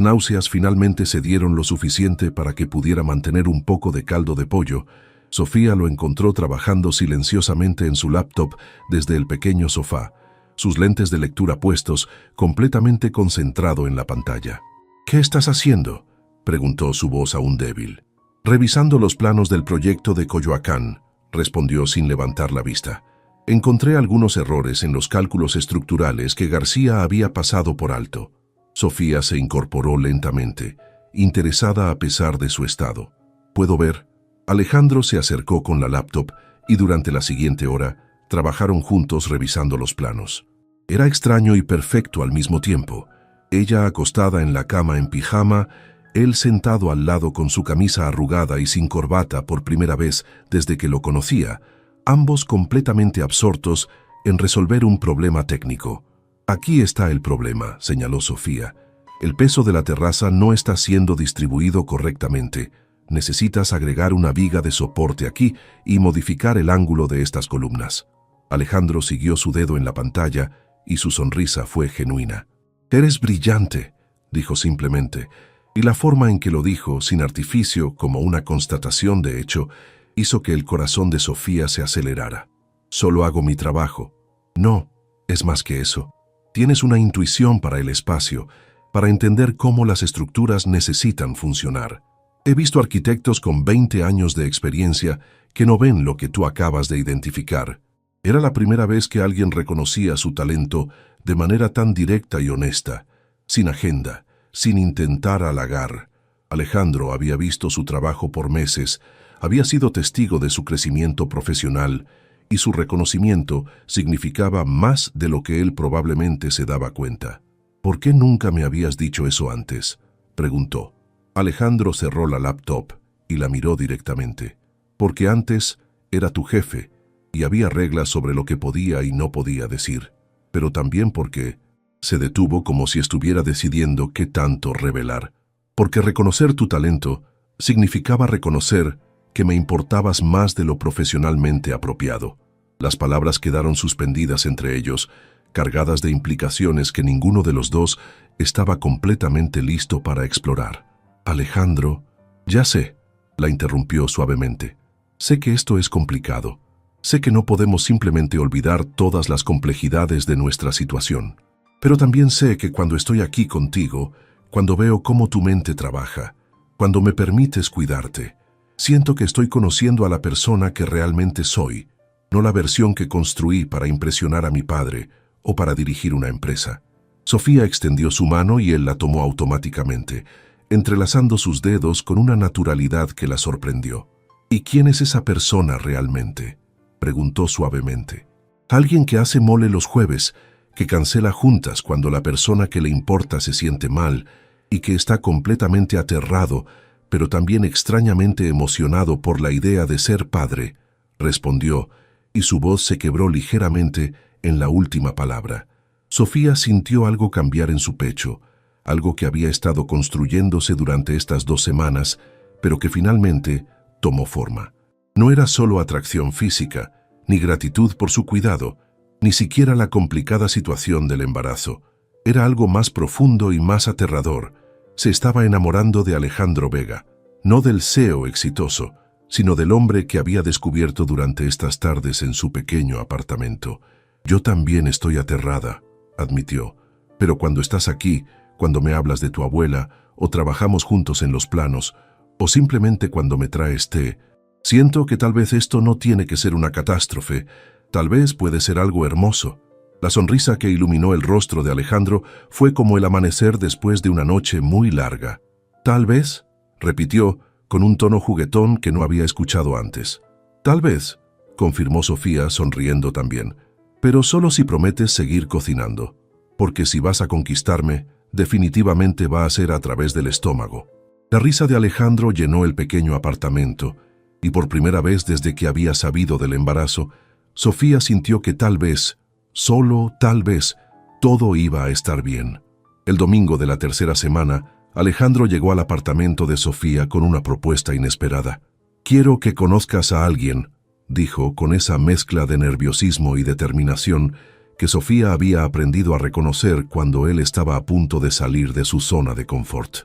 náuseas finalmente cedieron lo suficiente para que pudiera mantener un poco de caldo de pollo, Sofía lo encontró trabajando silenciosamente en su laptop desde el pequeño sofá, sus lentes de lectura puestos, completamente concentrado en la pantalla. «¿Qué estás haciendo?», preguntó su voz aún débil. «Revisando los planos del proyecto de Coyoacán», respondió sin levantar la vista. «Encontré algunos errores en los cálculos estructurales que García había pasado por alto». Sofía se incorporó lentamente, interesada a pesar de su estado. «¿Puedo ver?». Alejandro se acercó con la laptop y durante la siguiente hora trabajaron juntos revisando los planos. Era extraño y perfecto al mismo tiempo. Ella acostada en la cama en pijama, él sentado al lado con su camisa arrugada y sin corbata por primera vez desde que lo conocía, ambos completamente absortos en resolver un problema técnico. «Aquí está el problema», señaló Sofía. «El peso de la terraza no está siendo distribuido correctamente. Necesitas agregar una viga de soporte aquí y modificar el ángulo de estas columnas». Alejandro siguió su dedo en la pantalla y su sonrisa fue genuina. «Eres brillante», dijo simplemente, y la forma en que lo dijo, sin artificio, como una constatación de hecho, hizo que el corazón de Sofía se acelerara. «Solo hago mi trabajo». «No, es más que eso. Tienes una intuición para el espacio, para entender cómo las estructuras necesitan funcionar. He visto arquitectos con 20 años de experiencia que no ven lo que tú acabas de identificar». Era la primera vez que alguien reconocía su talento de manera tan directa y honesta, sin agenda, sin intentar halagar. Alejandro había visto su trabajo por meses, había sido testigo de su crecimiento profesional y su reconocimiento significaba más de lo que él probablemente se daba cuenta. «¿Por qué nunca me habías dicho eso antes?», preguntó. Alejandro cerró la laptop y la miró directamente. «Porque antes era tu jefe y había reglas sobre lo que podía y no podía decir, pero también porque…» Se detuvo como si estuviera decidiendo qué tanto revelar. «Porque reconocer tu talento significaba reconocer que me importabas más de lo profesionalmente apropiado». Las palabras quedaron suspendidas entre ellos, cargadas de implicaciones que ninguno de los dos estaba completamente listo para explorar. «Alejandro, ya sé», la interrumpió suavemente. «Sé que esto es complicado. Sé que no podemos simplemente olvidar todas las complejidades de nuestra situación. Pero también sé que cuando estoy aquí contigo, cuando veo cómo tu mente trabaja, cuando me permites cuidarte, siento que estoy conociendo a la persona que realmente soy, no la versión que construí para impresionar a mi padre o para dirigir una empresa». Sofía extendió su mano y él la tomó automáticamente, entrelazando sus dedos con una naturalidad que la sorprendió. ¿Y quién es esa persona realmente?, preguntó suavemente. Alguien que hace mole los jueves, que cancela juntas cuando la persona que le importa se siente mal y que está completamente aterrado, pero también extrañamente emocionado por la idea de ser padre, respondió, y su voz se quebró ligeramente en la última palabra. Sofía sintió algo cambiar en su pecho, algo que había estado construyéndose durante estas 2 semanas, pero que finalmente tomó forma. No era solo atracción física, ni gratitud por su cuidado, ni siquiera la complicada situación del embarazo. Era algo más profundo y más aterrador. Se estaba enamorando de Alejandro Vega, no del CEO exitoso, sino del hombre que había descubierto durante estas tardes en su pequeño apartamento. Yo también estoy aterrada, admitió, pero cuando estás aquí, cuando me hablas de tu abuela, o trabajamos juntos en los planos, o simplemente cuando me traes té, siento que tal vez esto no tiene que ser una catástrofe, tal vez puede ser algo hermoso. La sonrisa que iluminó el rostro de Alejandro fue como el amanecer después de una noche muy larga. Tal vez, repitió, con un tono juguetón que no había escuchado antes. Tal vez, confirmó Sofía sonriendo también, pero solo si prometes seguir cocinando, porque si vas a conquistarme, definitivamente va a ser a través del estómago. La risa de Alejandro llenó el pequeño apartamento, y por primera vez desde que había sabido del embarazo, Sofía sintió que tal vez, solo tal vez, todo iba a estar bien. El domingo de la 3ª semana, Alejandro llegó al apartamento de Sofía con una propuesta inesperada. «Quiero que conozcas a alguien», dijo con esa mezcla de nerviosismo y determinación que Sofía había aprendido a reconocer cuando él estaba a punto de salir de su zona de confort.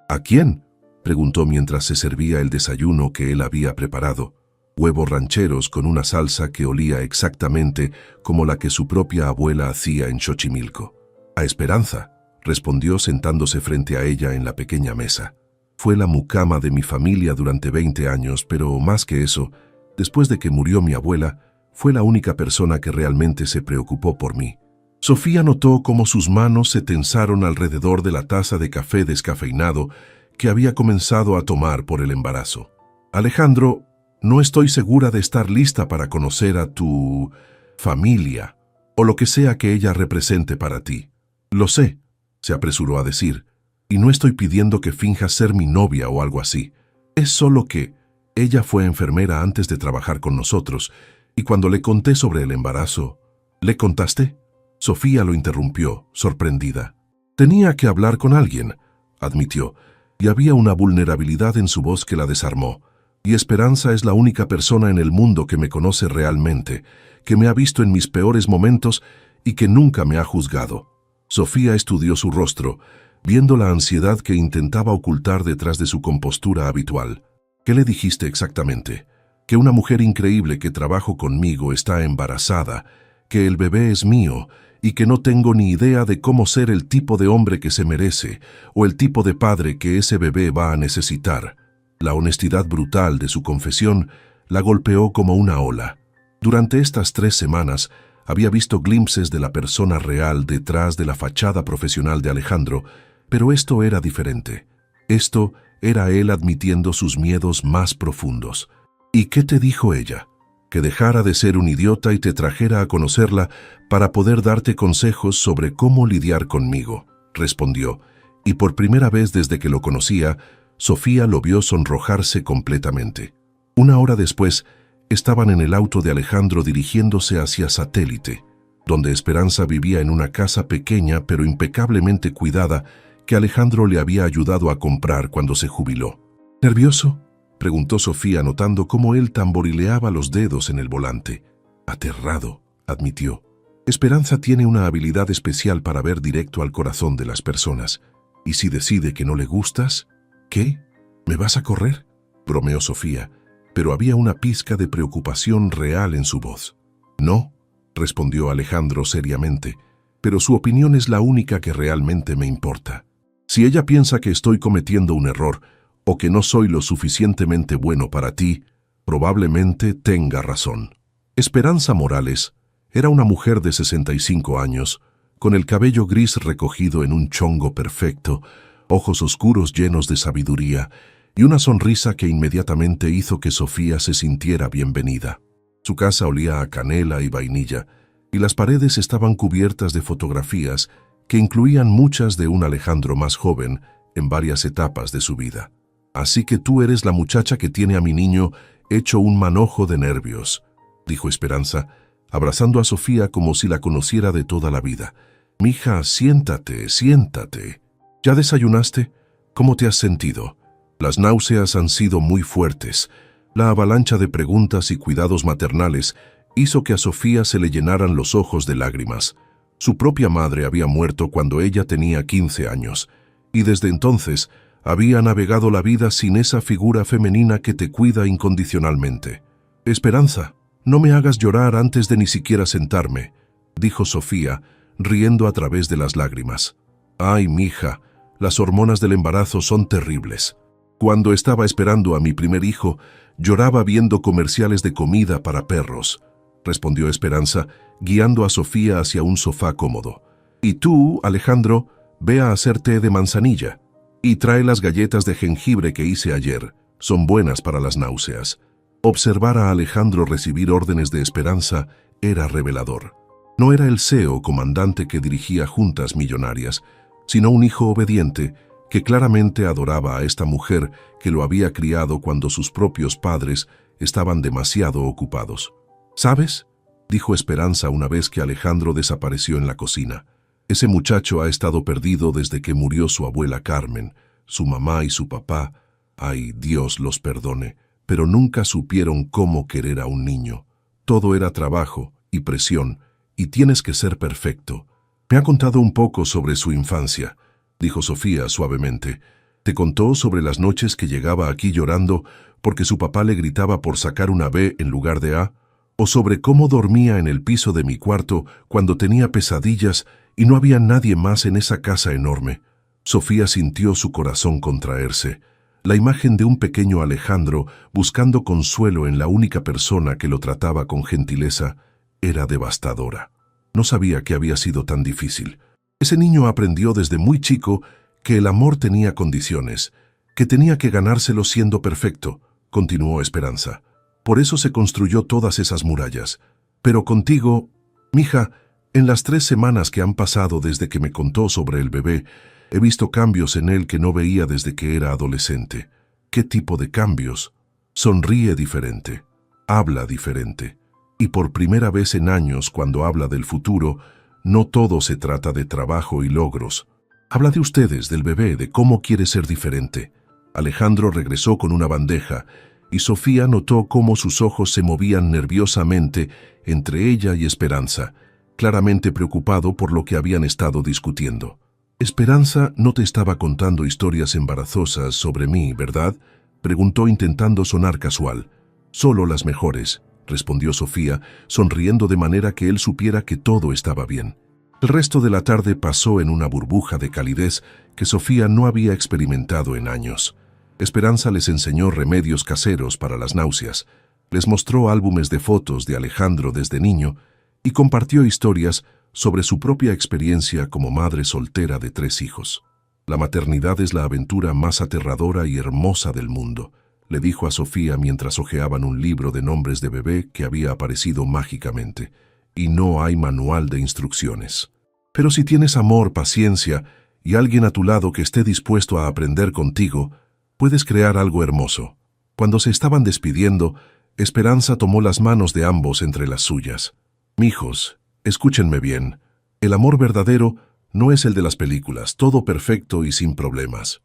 «¿A quién?», preguntó mientras se servía el desayuno que él había preparado. Huevos rancheros con una salsa que olía exactamente como la que su propia abuela hacía en Xochimilco. «A Esperanza», respondió sentándose frente a ella en la pequeña mesa. «Fue la mucama de mi familia durante 20 años, pero más que eso, después de que murió mi abuela, fue la única persona que realmente se preocupó por mí». Sofía notó cómo sus manos se tensaron alrededor de la taza de café descafeinado que había comenzado a tomar por el embarazo. «Alejandro, no estoy segura de estar lista para conocer a tu familia, o lo que sea que ella represente para ti. Lo sé», se apresuró a decir, «y no estoy pidiendo que finjas ser mi novia o algo así. Es solo que ella fue enfermera antes de trabajar con nosotros, y cuando le conté sobre el embarazo». «¿Le contaste?», Sofía lo interrumpió, sorprendida. «Tenía que hablar con alguien», admitió, y había una vulnerabilidad en su voz que la desarmó. «Y Esperanza es la única persona en el mundo que me conoce realmente, que me ha visto en mis peores momentos y que nunca me ha juzgado». Sofía estudió su rostro, viendo la ansiedad que intentaba ocultar detrás de su compostura habitual. «¿Qué le dijiste exactamente?». «Que una mujer increíble que trabajo conmigo está embarazada, que el bebé es mío y que no tengo ni idea de cómo ser el tipo de hombre que se merece o el tipo de padre que ese bebé va a necesitar». La honestidad brutal de su confesión la golpeó como una ola. Durante estas 3 semanas había visto glimpses de la persona real detrás de la fachada profesional de Alejandro, pero esto era diferente. Esto era él admitiendo sus miedos más profundos. «¿Y qué te dijo ella?». «Que dejara de ser un idiota y te trajera a conocerla para poder darte consejos sobre cómo lidiar conmigo», respondió, y por primera vez desde que lo conocía, Sofía lo vio sonrojarse completamente. 1 hora después, estaban en el auto de Alejandro dirigiéndose hacia Satélite, donde Esperanza vivía en una casa pequeña pero impecablemente cuidada que Alejandro le había ayudado a comprar cuando se jubiló. «¿Nervioso?», preguntó Sofía notando cómo él tamborileaba los dedos en el volante. «Aterrado», admitió. «Esperanza tiene una habilidad especial para ver directo al corazón de las personas. ¿Y si decide que no le gustas? ¿Qué? ¿Me vas a correr?», bromeó Sofía, pero había una pizca de preocupación real en su voz. «No», respondió Alejandro seriamente, «pero su opinión es la única que realmente me importa. Si ella piensa que estoy cometiendo un error o que no soy lo suficientemente bueno para ti, probablemente tenga razón». Esperanza Morales era una mujer de 65 años, con el cabello gris recogido en un chongo perfecto, ojos oscuros llenos de sabiduría y una sonrisa que inmediatamente hizo que Sofía se sintiera bienvenida. Su casa olía a canela y vainilla, y las paredes estaban cubiertas de fotografías que incluían muchas de un Alejandro más joven en varias etapas de su vida. «Así que tú eres la muchacha que tiene a mi niño hecho un manojo de nervios», dijo Esperanza, abrazando a Sofía como si la conociera de toda la vida. «Mija, siéntate, siéntate. ¿Ya desayunaste? ¿Cómo te has sentido?» Las náuseas han sido muy fuertes. La avalancha de preguntas y cuidados maternales hizo que a Sofía se le llenaran los ojos de lágrimas. Su propia madre había muerto cuando ella tenía 15 años, y desde entonces había navegado la vida sin esa figura femenina que te cuida incondicionalmente. «Esperanza, no me hagas llorar antes de ni siquiera sentarme», dijo Sofía, riendo a través de las lágrimas. «Ay, mija, las hormonas del embarazo son terribles. Cuando estaba esperando a mi primer hijo, lloraba viendo comerciales de comida para perros», respondió Esperanza, guiando a Sofía hacia un sofá cómodo. «Y tú, Alejandro, ve a hacer té de manzanilla y trae las galletas de jengibre que hice ayer. Son buenas para las náuseas». Observar a Alejandro recibir órdenes de Esperanza era revelador. No era el CEO comandante que dirigía juntas millonarias, sino un hijo obediente que claramente adoraba a esta mujer que lo había criado cuando sus propios padres estaban demasiado ocupados. «¿Sabes?», dijo Esperanza una vez que Alejandro desapareció en la cocina. «Ese muchacho ha estado perdido desde que murió su abuela Carmen, su mamá y su papá. Ay, Dios los perdone, pero nunca supieron cómo querer a un niño. Todo era trabajo y presión, y tienes que ser perfecto». «Me ha contado un poco sobre su infancia», dijo Sofía suavemente. «¿Te contó sobre las noches que llegaba aquí llorando porque su papá le gritaba por sacar una B en lugar de A? ¿O sobre cómo dormía en el piso de mi cuarto cuando tenía pesadillas y no había nadie más en esa casa enorme?» Sofía sintió su corazón contraerse. La imagen de un pequeño Alejandro buscando consuelo en la única persona que lo trataba con gentileza era devastadora. No sabía que había sido tan difícil. Ese niño aprendió desde muy chico que el amor tenía condiciones, que tenía que ganárselo siendo perfecto, continuó Esperanza. Por eso se construyó todas esas murallas. Pero contigo, mija, en las 3 semanas que han pasado desde que me contó sobre el bebé, he visto cambios en él que no veía desde que era adolescente. ¿Qué tipo de cambios? Sonríe diferente, habla diferente. Y por primera vez en años, cuando habla del futuro, no todo se trata de trabajo y logros. Habla de ustedes, del bebé, de cómo quiere ser diferente. Alejandro regresó con una bandeja, y Sofía notó cómo sus ojos se movían nerviosamente entre ella y Esperanza, claramente preocupado por lo que habían estado discutiendo. «Esperanza no te estaba contando historias embarazosas sobre mí, ¿verdad?», preguntó intentando sonar casual. «Solo las mejores», respondió Sofía, sonriendo de manera que él supiera que todo estaba bien. El resto de la tarde pasó en una burbuja de calidez que Sofía no había experimentado en años. Esperanza les enseñó remedios caseros para las náuseas, les mostró álbumes de fotos de Alejandro desde niño y compartió historias sobre su propia experiencia como madre soltera de 3 hijos. «La maternidad es la aventura más aterradora y hermosa del mundo», le dijo a Sofía mientras hojeaban un libro de nombres de bebé que había aparecido mágicamente. «Y no hay manual de instrucciones. Pero si tienes amor, paciencia y alguien a tu lado que esté dispuesto a aprender contigo, puedes crear algo hermoso». Cuando se estaban despidiendo, Esperanza tomó las manos de ambos entre las suyas. «Mijos, escúchenme bien. El amor verdadero no es el de las películas, todo perfecto y sin problemas.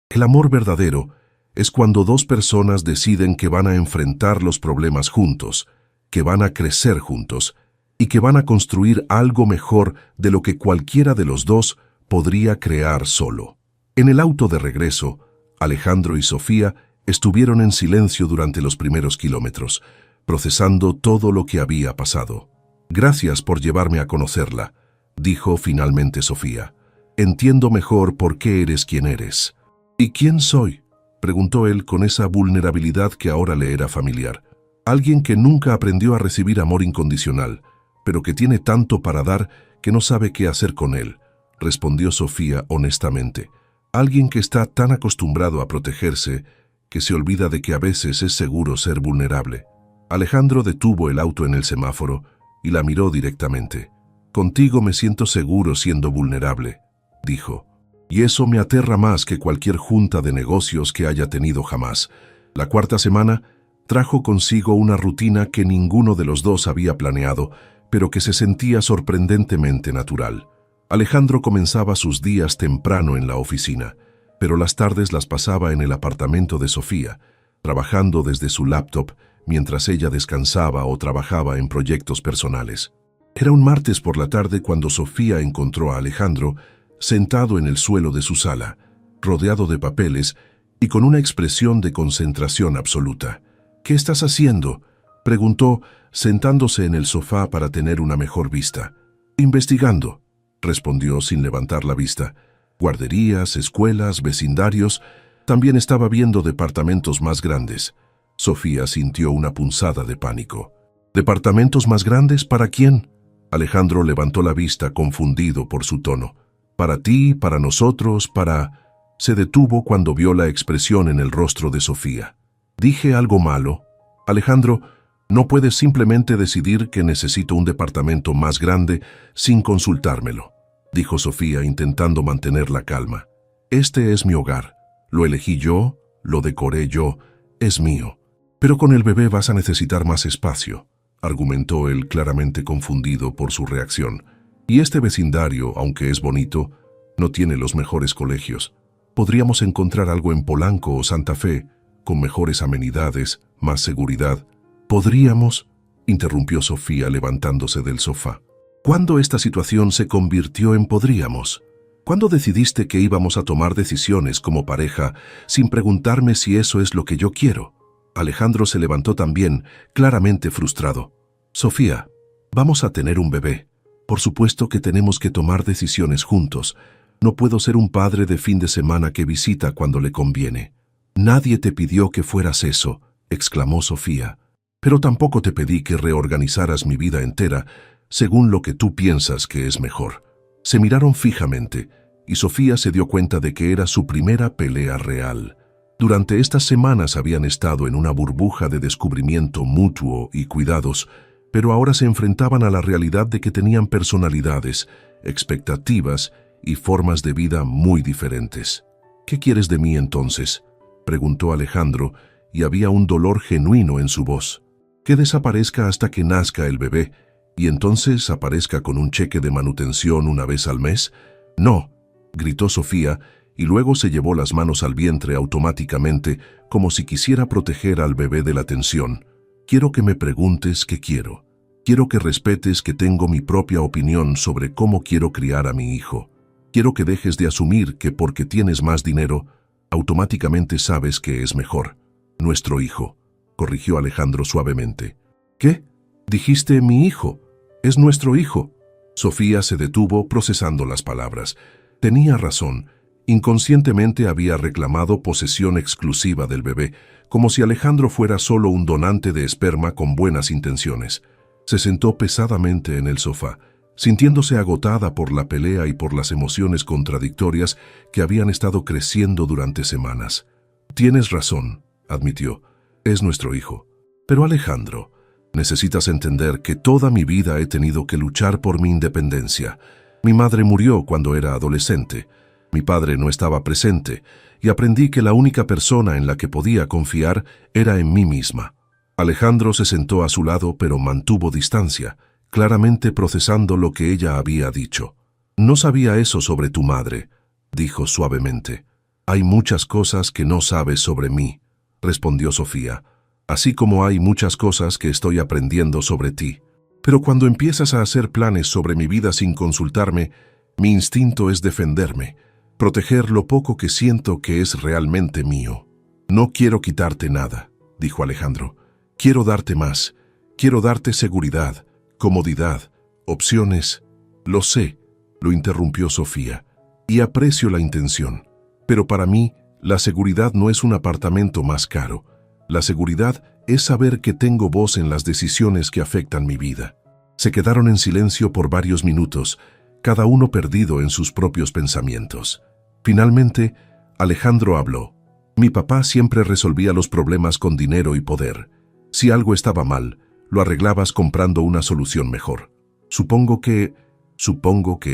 El amor verdadero es cuando 2 personas deciden que van a enfrentar los problemas juntos, que van a crecer juntos y que van a construir algo mejor de lo que cualquiera de los 2 podría crear solo». En el auto de regreso, Alejandro y Sofía estuvieron en silencio durante los primeros kilómetros, procesando todo lo que había pasado. «Gracias por llevarme a conocerla», dijo finalmente Sofía. «Entiendo mejor por qué eres quien eres». «¿Y quién soy?», preguntó él con esa vulnerabilidad que ahora le era familiar. «Alguien que nunca aprendió a recibir amor incondicional, pero que tiene tanto para dar que no sabe qué hacer con él», respondió Sofía honestamente. Alguien que está tan acostumbrado a protegerse que se olvida de que a veces es seguro ser vulnerable. Alejandro detuvo el auto en el semáforo y la miró directamente. «Contigo me siento seguro siendo vulnerable», dijo. «Y eso me aterra más que cualquier junta de negocios que haya tenido jamás». La cuarta semana trajo consigo una rutina que ninguno de los dos había planeado, pero que se sentía sorprendentemente natural. Alejandro comenzaba sus días temprano en la oficina, pero las tardes las pasaba en el apartamento de Sofía, trabajando desde su laptop mientras ella descansaba o trabajaba en proyectos personales. Era un martes por la tarde cuando Sofía encontró a Alejandro sentado en el suelo de su sala, rodeado de papeles y con una expresión de concentración absoluta. «¿Qué estás haciendo?», preguntó, sentándose en el sofá para tener una mejor vista. «Investigando», respondió sin levantar la vista. «Guarderías, escuelas, vecindarios. También estaba viendo departamentos más grandes». Sofía sintió una punzada de pánico. «¿Departamentos más grandes? ¿Para quién?». Alejandro levantó la vista confundido por su tono. «Para ti, para nosotros, para...». Se detuvo cuando vio la expresión en el rostro de Sofía. «¿Dije algo malo?». «Alejandro, no puedes simplemente decidir que necesito un departamento más grande sin consultármelo», dijo Sofía intentando mantener la calma. «Este es mi hogar. Lo elegí yo, lo decoré yo, es mío. Pero con el bebé vas a necesitar más espacio», argumentó él claramente confundido por su reacción. «Y este vecindario, aunque es bonito, no tiene los mejores colegios. Podríamos encontrar algo en Polanco o Santa Fe, con mejores amenidades, más seguridad». «¿Podríamos?», interrumpió Sofía levantándose del sofá. «¿Cuándo esta situación se convirtió en podríamos? ¿Cuándo decidiste que íbamos a tomar decisiones como pareja sin preguntarme si eso es lo que yo quiero?». Alejandro se levantó también, claramente frustrado. «Sofía, vamos a tener un bebé. Por supuesto que tenemos que tomar decisiones juntos. No puedo ser un padre de fin de semana que visita cuando le conviene». «Nadie te pidió que fueras eso», exclamó Sofía. «Pero tampoco te pedí que reorganizaras mi vida entera según lo que tú piensas que es mejor». Se miraron fijamente, y Sofía se dio cuenta de que era su primera pelea real. Durante estas semanas habían estado en una burbuja de descubrimiento mutuo y cuidados, pero ahora se enfrentaban a la realidad de que tenían personalidades, expectativas y formas de vida muy diferentes. «¿Qué quieres de mí entonces?», preguntó Alejandro, y había un dolor genuino en su voz. «¿Que desaparezca hasta que nazca el bebé y entonces aparezca con un cheque de manutención una vez al mes?». «No», gritó Sofía, y luego se llevó las manos al vientre automáticamente, como si quisiera proteger al bebé de la tensión. «Quiero que me preguntes qué quiero. Quiero que respetes que tengo mi propia opinión sobre cómo quiero criar a mi hijo. Quiero que dejes de asumir que porque tienes más dinero, automáticamente sabes que es mejor». «Nuestro hijo», corrigió Alejandro suavemente. «¿Qué? Dijiste mi hijo. Es nuestro hijo». Sofía se detuvo procesando las palabras. Tenía razón. Inconscientemente había reclamado posesión exclusiva del bebé, como si Alejandro fuera solo un donante de esperma con buenas intenciones. Se sentó pesadamente en el sofá, sintiéndose agotada por la pelea y por las emociones contradictorias que habían estado creciendo durante semanas. «Tienes razón», admitió. «Es nuestro hijo. Pero Alejandro, necesitas entender que toda mi vida he tenido que luchar por mi independencia. Mi madre murió cuando era adolescente. Mi padre no estaba presente y aprendí que la única persona en la que podía confiar era en mí misma». Alejandro se sentó a su lado pero mantuvo distancia, claramente procesando lo que ella había dicho. «No sabía eso sobre tu madre», dijo suavemente. «Hay muchas cosas que no sabes sobre mí», respondió Sofía, «así como hay muchas cosas que estoy aprendiendo sobre ti. Pero cuando empiezas a hacer planes sobre mi vida sin consultarme, mi instinto es defenderme, proteger lo poco que siento que es realmente mío». «No quiero quitarte nada», dijo Alejandro. «Quiero darte más. Quiero darte seguridad, comodidad, opciones». «Lo sé», lo interrumpió Sofía, «y aprecio la intención. Pero para mí, la seguridad no es un apartamento más caro. La seguridad es saber que tengo voz en las decisiones que afectan mi vida». Se quedaron en silencio por varios minutos, cada uno perdido en sus propios pensamientos. Finalmente, Alejandro habló. Mi papá siempre resolvía los problemas con dinero y poder. Si algo estaba mal, lo arreglabas comprando una solución mejor. Supongo que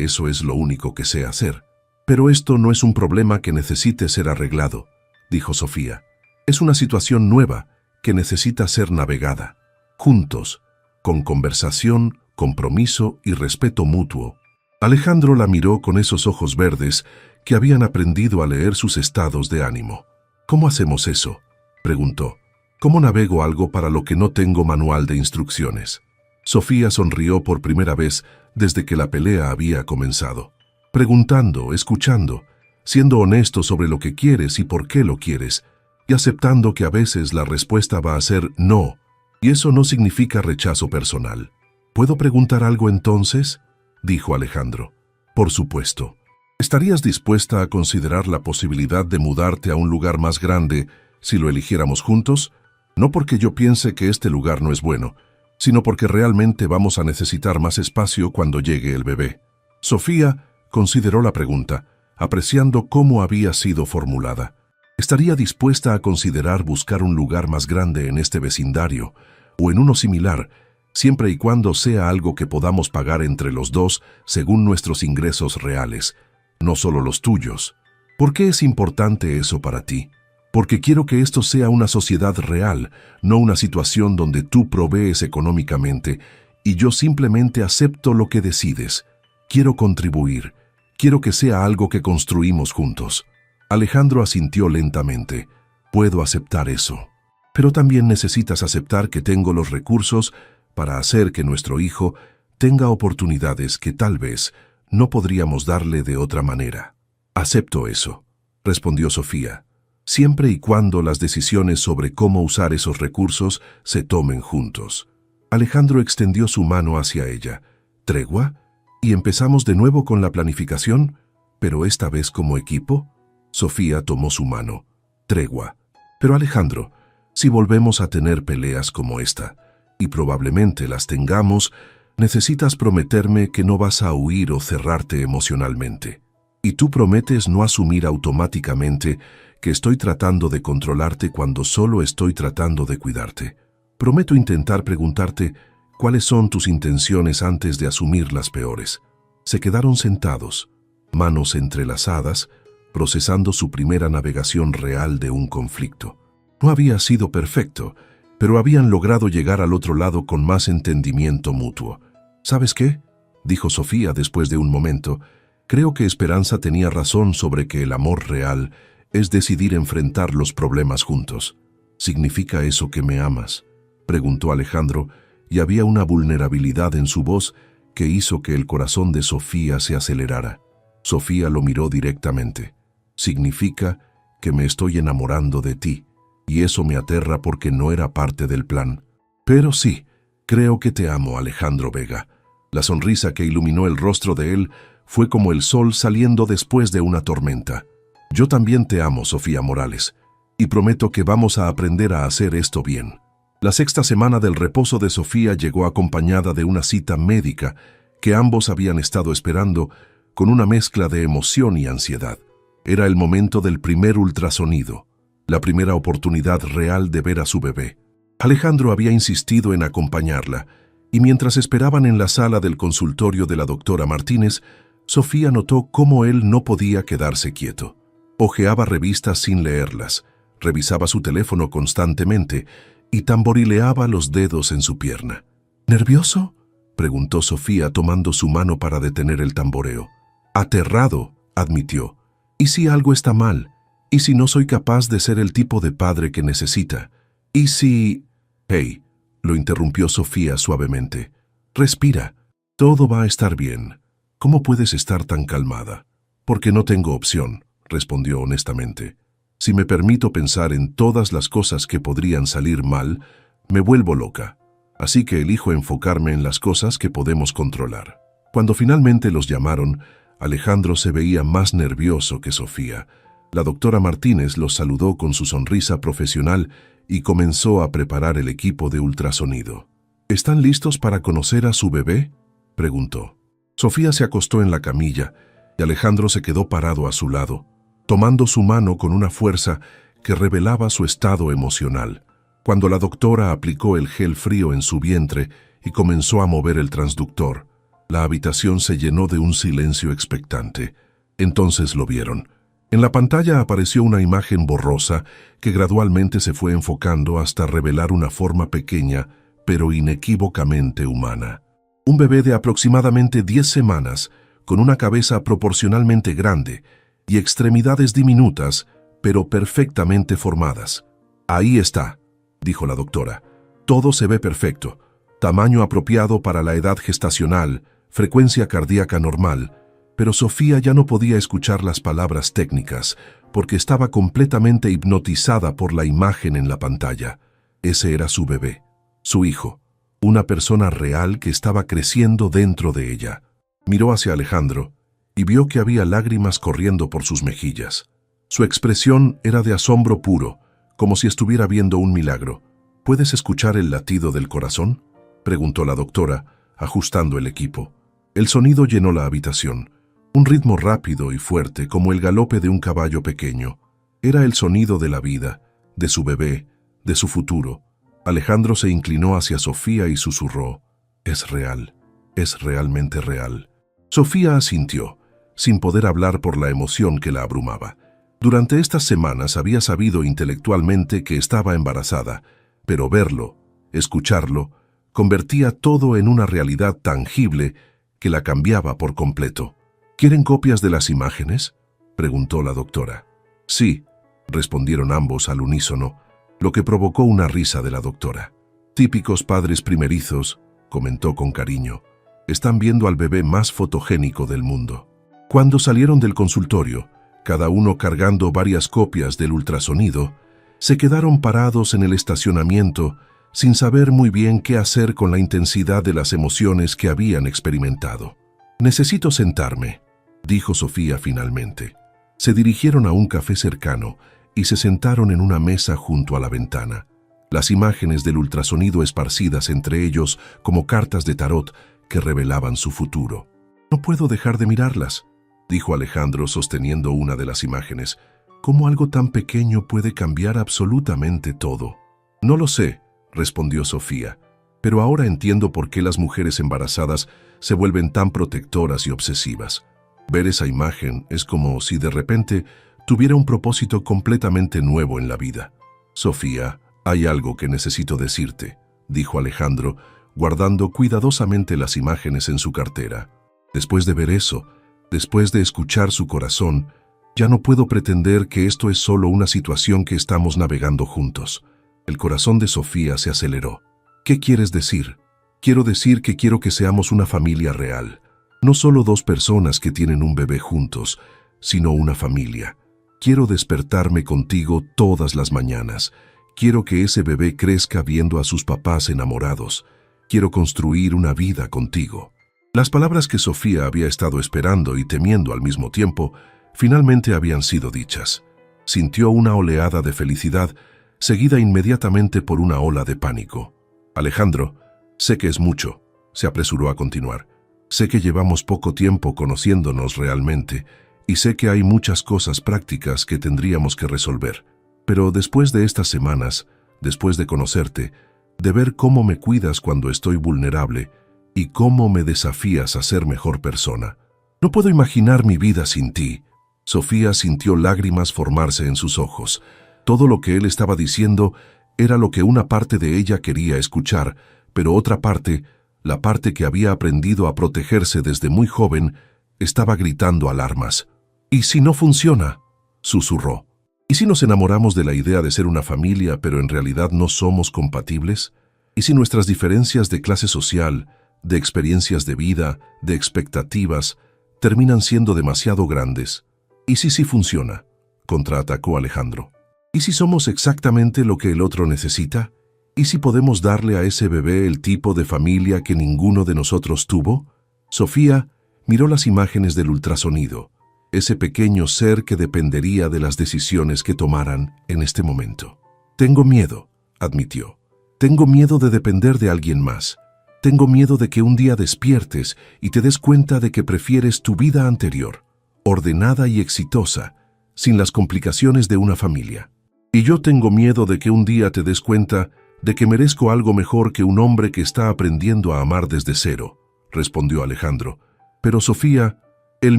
eso es lo único que sé hacer. Pero esto no es un problema que necesite ser arreglado, dijo Sofía. Es una situación nueva que necesita ser navegada. Juntos, con conversación, compromiso y respeto mutuo. Alejandro la miró con esos ojos verdes que habían aprendido a leer sus estados de ánimo. ¿Cómo hacemos eso?, preguntó. ¿Cómo navego algo para lo que no tengo manual de instrucciones? Sofía sonrió por primera vez desde que la pelea había comenzado. Preguntando, escuchando, siendo honesto sobre lo que quieres y por qué lo quieres, y aceptando que a veces la respuesta va a ser no, y eso no significa rechazo personal. ¿Puedo preguntar algo entonces?, dijo Alejandro. Por supuesto. ¿Estarías dispuesta a considerar la posibilidad de mudarte a un lugar más grande si lo eligiéramos juntos? No porque yo piense que este lugar no es bueno, sino porque realmente vamos a necesitar más espacio cuando llegue el bebé. Sofía consideró la pregunta, apreciando cómo había sido formulada. ¿Estaría dispuesta a considerar buscar un lugar más grande en este vecindario o en uno similar, siempre y cuando sea algo que podamos pagar entre los dos según nuestros ingresos reales, no solo los tuyos? ¿Por qué es importante eso para ti? Porque quiero que esto sea una sociedad real, no una situación donde tú provees económicamente y yo simplemente acepto lo que decides. Quiero contribuir. Quiero que sea algo que construimos juntos. Alejandro asintió lentamente. Puedo aceptar eso. Pero también necesitas aceptar que tengo los recursos para hacer que nuestro hijo tenga oportunidades que tal vez no podríamos darle de otra manera. Acepto eso, respondió Sofía, siempre y cuando las decisiones sobre cómo usar esos recursos se tomen juntos. Alejandro extendió su mano hacia ella. ¿Tregua? ¿Y empezamos de nuevo con la planificación? ¿Pero esta vez como equipo? Sofía tomó su mano. Tregua. Pero Alejandro, si volvemos a tener peleas como esta, y probablemente las tengamos, necesitas prometerme que no vas a huir o cerrarte emocionalmente. Y tú prometes no asumir automáticamente que estoy tratando de controlarte cuando solo estoy tratando de cuidarte. Prometo intentar preguntarte cuáles son tus intenciones antes de asumir las peores. Se quedaron sentados, manos entrelazadas, procesando su primera navegación real de un conflicto. No había sido perfecto, pero habían logrado llegar al otro lado con más entendimiento mutuo. ¿Sabes qué?, dijo Sofía después de un momento. Creo que Esperanza tenía razón sobre que el amor real es decidir enfrentar los problemas juntos. ¿Significa eso que me amas?, preguntó Alejandro, y había una vulnerabilidad en su voz que hizo que el corazón de Sofía se acelerara. Sofía lo miró directamente. Significa que me estoy enamorando de ti, y eso me aterra porque no era parte del plan. Pero sí, creo que te amo, Alejandro Vega. La sonrisa que iluminó el rostro de él fue como el sol saliendo después de una tormenta. Yo también te amo, Sofía Morales, y prometo que vamos a aprender a hacer esto bien. La sexta semana del reposo de Sofía llegó acompañada de una cita médica que ambos habían estado esperando con una mezcla de emoción y ansiedad. Era el momento del primer ultrasonido, la primera oportunidad real de ver a su bebé. Alejandro había insistido en acompañarla, y mientras esperaban en la sala del consultorio de la doctora Martínez, Sofía notó cómo él no podía quedarse quieto. Hojeaba revistas sin leerlas, revisaba su teléfono constantemente y tamborileaba los dedos en su pierna. ¿Nervioso?, preguntó Sofía tomando su mano para detener el tamboreo. Aterrado, admitió. ¿Y si algo está mal? ¿Y si no soy capaz de ser el tipo de padre que necesita? ¿Y si...? Hey, lo interrumpió Sofía suavemente. Respira. Todo va a estar bien. ¿Cómo puedes estar tan calmada? Porque no tengo opción, respondió honestamente. Si me permito pensar en todas las cosas que podrían salir mal, me vuelvo loca. Así que elijo enfocarme en las cosas que podemos controlar. Cuando finalmente los llamaron, Alejandro se veía más nervioso que Sofía. La doctora Martínez los saludó con su sonrisa profesional y comenzó a preparar el equipo de ultrasonido. ¿Están listos para conocer a su bebé?, preguntó. Sofía se acostó en la camilla y Alejandro se quedó parado a su lado. tomando su mano con una fuerza que revelaba su estado emocional. Cuando la doctora aplicó el gel frío en su vientre y comenzó a mover el transductor, la habitación se llenó de un silencio expectante. Entonces lo vieron. En la pantalla apareció una imagen borrosa que gradualmente se fue enfocando hasta revelar una forma pequeña, pero inequívocamente humana. Un bebé de aproximadamente 10 semanas, con una cabeza proporcionalmente grande y extremidades diminutas, pero perfectamente formadas. «Ahí está», dijo la doctora. «Todo se ve perfecto. Tamaño apropiado para la edad gestacional, frecuencia cardíaca normal». Pero Sofía ya no podía escuchar las palabras técnicas, porque estaba completamente hipnotizada por la imagen en la pantalla. Ese era su bebé, su hijo, una persona real que estaba creciendo dentro de ella. Miró hacia Alejandro y vio que había lágrimas corriendo por sus mejillas. Su expresión era de asombro puro, como si estuviera viendo un milagro. «¿Puedes escuchar el latido del corazón?», preguntó la doctora, ajustando el equipo. El sonido llenó la habitación. Un ritmo rápido y fuerte, como el galope de un caballo pequeño. Era el sonido de la vida, de su bebé, de su futuro. Alejandro se inclinó hacia Sofía y susurró: «Es real, es realmente real». Sofía asintió, sin poder hablar por la emoción que la abrumaba. Durante estas semanas había sabido intelectualmente que estaba embarazada, pero verlo, escucharlo, convertía todo en una realidad tangible que la cambiaba por completo. «¿Quieren copias de las imágenes?», preguntó la doctora. «Sí», respondieron ambos al unísono, lo que provocó una risa de la doctora. «Típicos padres primerizos», comentó con cariño. «Están viendo al bebé más fotogénico del mundo». Cuando salieron del consultorio, cada uno cargando varias copias del ultrasonido, se quedaron parados en el estacionamiento sin saber muy bien qué hacer con la intensidad de las emociones que habían experimentado. «Necesito sentarme», dijo Sofía finalmente. Se dirigieron a un café cercano y se sentaron en una mesa junto a la ventana. Las imágenes del ultrasonido esparcidas entre ellos como cartas de tarot que revelaban su futuro. «No puedo dejar de mirarlas», dijo Alejandro sosteniendo una de las imágenes. «¿Cómo algo tan pequeño puede cambiar absolutamente todo?» «No lo sé», respondió Sofía, «pero ahora entiendo por qué las mujeres embarazadas se vuelven tan protectoras y obsesivas. Ver esa imagen es como si de repente tuviera un propósito completamente nuevo en la vida». «Sofía, hay algo que necesito decirte», dijo Alejandro, guardando cuidadosamente las imágenes en su cartera. «Después de ver eso, después de escuchar su corazón, ya no puedo pretender que esto es solo una situación que estamos navegando juntos». El corazón de Sofía se aceleró. «¿Qué quieres decir?». «Quiero decir que quiero que seamos una familia real. No solo dos personas que tienen un bebé juntos, sino una familia. Quiero despertarme contigo todas las mañanas. Quiero que ese bebé crezca viendo a sus papás enamorados. Quiero construir una vida contigo». Las palabras que Sofía había estado esperando y temiendo al mismo tiempo, finalmente habían sido dichas. Sintió una oleada de felicidad, seguida inmediatamente por una ola de pánico. «Alejandro, sé que es mucho», se apresuró a continuar. «Sé que llevamos poco tiempo conociéndonos realmente y sé que hay muchas cosas prácticas que tendríamos que resolver. Pero después de estas semanas, después de conocerte, de ver cómo me cuidas cuando estoy vulnerable y cómo me desafías a ser mejor persona, no puedo imaginar mi vida sin ti». Sofía sintió lágrimas formarse en sus ojos. Todo lo que él estaba diciendo era lo que una parte de ella quería escuchar, pero otra parte, la parte que había aprendido a protegerse desde muy joven, estaba gritando alarmas. «¿Y si no funciona?», susurró. «¿Y si nos enamoramos de la idea de ser una familia, pero en realidad no somos compatibles? ¿Y si nuestras diferencias de clase social, de experiencias de vida, de expectativas, terminan siendo demasiado grandes? ¿Y si sí funciona?», contraatacó Alejandro. «¿Y si somos exactamente lo que el otro necesita? ¿Y si podemos darle a ese bebé el tipo de familia que ninguno de nosotros tuvo?». Sofía miró las imágenes del ultrasonido, ese pequeño ser que dependería de las decisiones que tomaran en este momento. «Tengo miedo», admitió. «Tengo miedo de depender de alguien más. Tengo miedo de que un día despiertes y te des cuenta de que prefieres tu vida anterior, ordenada y exitosa, sin las complicaciones de una familia. Y yo tengo miedo de que un día te des cuenta de que merezco algo mejor que un hombre que está aprendiendo a amar desde cero, respondió Alejandro. Pero Sofía, el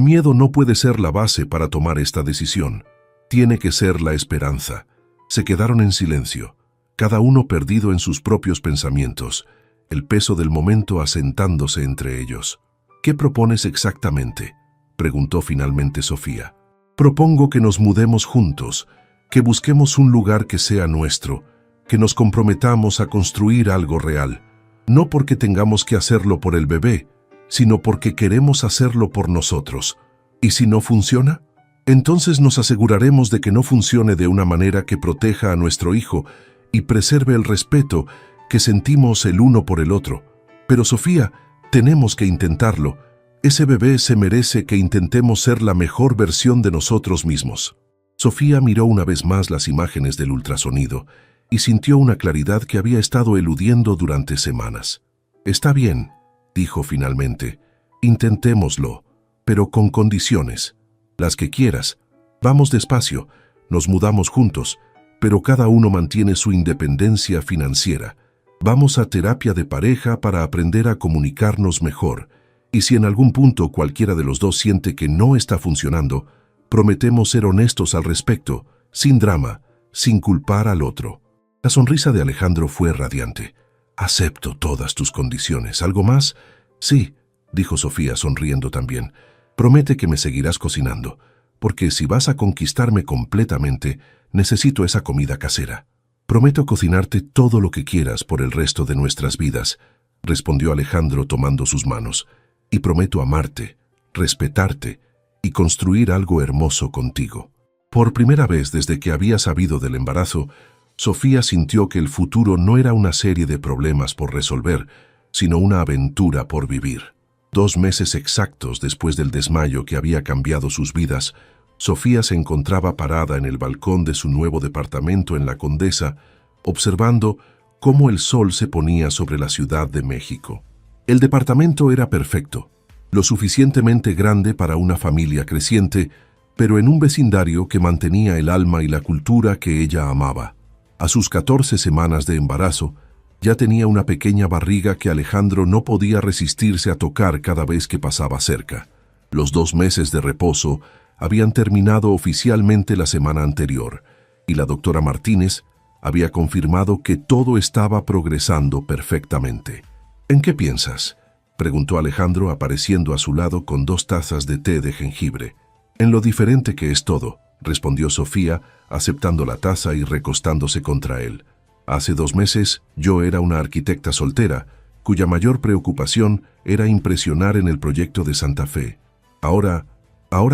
miedo no puede ser la base para tomar esta decisión. Tiene que ser la esperanza. Se quedaron en silencio, cada uno perdido en sus propios pensamientos, el peso del momento asentándose entre ellos. ¿Qué propones exactamente?, preguntó finalmente Sofía. Propongo que nos mudemos juntos, que busquemos un lugar que sea nuestro, que nos comprometamos a construir algo real, no porque tengamos que hacerlo por el bebé, sino porque queremos hacerlo por nosotros. ¿Y si no funciona? Entonces nos aseguraremos de que no funcione de una manera que proteja a nuestro hijo y preserve el respeto que sentimos el uno por el otro. Pero Sofía, tenemos que intentarlo. Ese bebé se merece que intentemos ser la mejor versión de nosotros mismos. Sofía miró una vez más las imágenes del ultrasonido y sintió una claridad que había estado eludiendo durante semanas. Está bien, dijo finalmente. Intentémoslo, pero con condiciones. Las que quieras. Vamos despacio, nos mudamos juntos, pero cada uno mantiene su independencia financiera. Vamos a terapia de pareja para aprender a comunicarnos mejor. Y si en algún punto cualquiera de los dos siente que no está funcionando, prometemos ser honestos al respecto, sin drama, sin culpar al otro. La sonrisa de Alejandro fue radiante. Acepto todas tus condiciones. ¿Algo más? Sí, dijo Sofía sonriendo también. Promete que me seguirás cocinando, porque si vas a conquistarme completamente, necesito esa comida casera. Prometo cocinarte todo lo que quieras por el resto de nuestras vidas, respondió Alejandro tomando sus manos. Y prometo amarte, respetarte y construir algo hermoso contigo. Por primera vez desde que había sabido del embarazo, Sofía sintió que el futuro no era una serie de problemas por resolver, sino una aventura por vivir. 2 meses exactos después del desmayo que había cambiado sus vidas, Sofía se encontraba parada en el balcón de su nuevo departamento en La Condesa, observando cómo el sol se ponía sobre la Ciudad de México. El departamento era perfecto, lo suficientemente grande para una familia creciente, pero en un vecindario que mantenía el alma y la cultura que ella amaba. A sus 14 semanas de embarazo, ya tenía una pequeña barriga que Alejandro no podía resistirse a tocar cada vez que pasaba cerca. Los 2 meses de reposo habían terminado oficialmente la semana anterior, y la doctora Martínez había confirmado que todo estaba progresando perfectamente. ¿En qué piensas?, preguntó Alejandro apareciendo a su lado con 2 tazas de té de jengibre. En lo diferente que es todo, respondió Sofía, aceptando la taza y recostándose contra él. Hace 2 meses yo era una arquitecta soltera, cuya mayor preocupación era impresionar en el proyecto de Santa Fe. ¿Ahora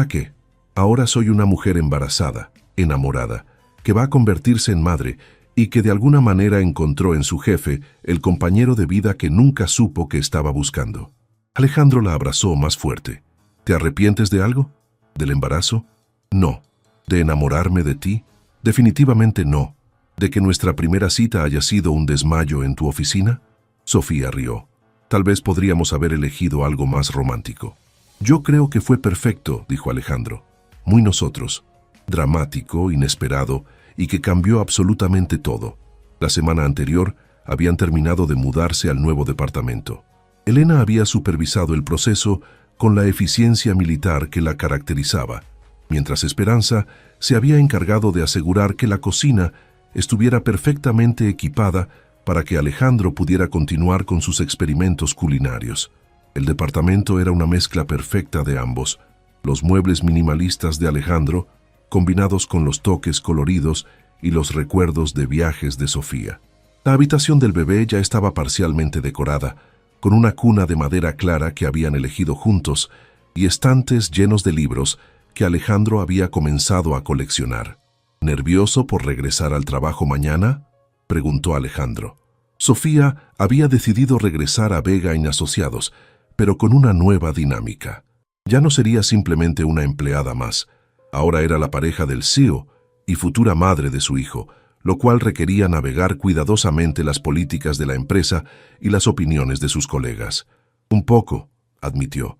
qué? Ahora soy una mujer embarazada, enamorada, que va a convertirse en madre y que de alguna manera encontró en su jefe el compañero de vida que nunca supo que estaba buscando. Alejandro la abrazó más fuerte. ¿Te arrepientes de algo? ¿Del embarazo? No. ¿De enamorarme de ti? Definitivamente no. ¿De que nuestra primera cita haya sido un desmayo en tu oficina? Sofía rió. Tal vez podríamos haber elegido algo más romántico. Yo creo que fue perfecto, dijo Alejandro. Muy nosotros. Dramático, inesperado, y que cambió absolutamente todo. La semana anterior habían terminado de mudarse al nuevo departamento. Elena había supervisado el proceso con la eficiencia militar que la caracterizaba, mientras Esperanza se había encargado de asegurar que la cocina estuviera perfectamente equipada para que Alejandro pudiera continuar con sus experimentos culinarios. El departamento era una mezcla perfecta de ambos, los muebles minimalistas de Alejandro, combinados con los toques coloridos y los recuerdos de viajes de Sofía. La habitación del bebé ya estaba parcialmente decorada, con una cuna de madera clara que habían elegido juntos y estantes llenos de libros que Alejandro había comenzado a coleccionar. ¿Nervioso por regresar al trabajo mañana?, preguntó Alejandro. Sofía había decidido regresar a Vega & Asociados, pero con una nueva dinámica. Ya no sería simplemente una empleada más. Ahora era la pareja del CEO y futura madre de su hijo, lo cual requería navegar cuidadosamente las políticas de la empresa y las opiniones de sus colegas. Un poco, admitió.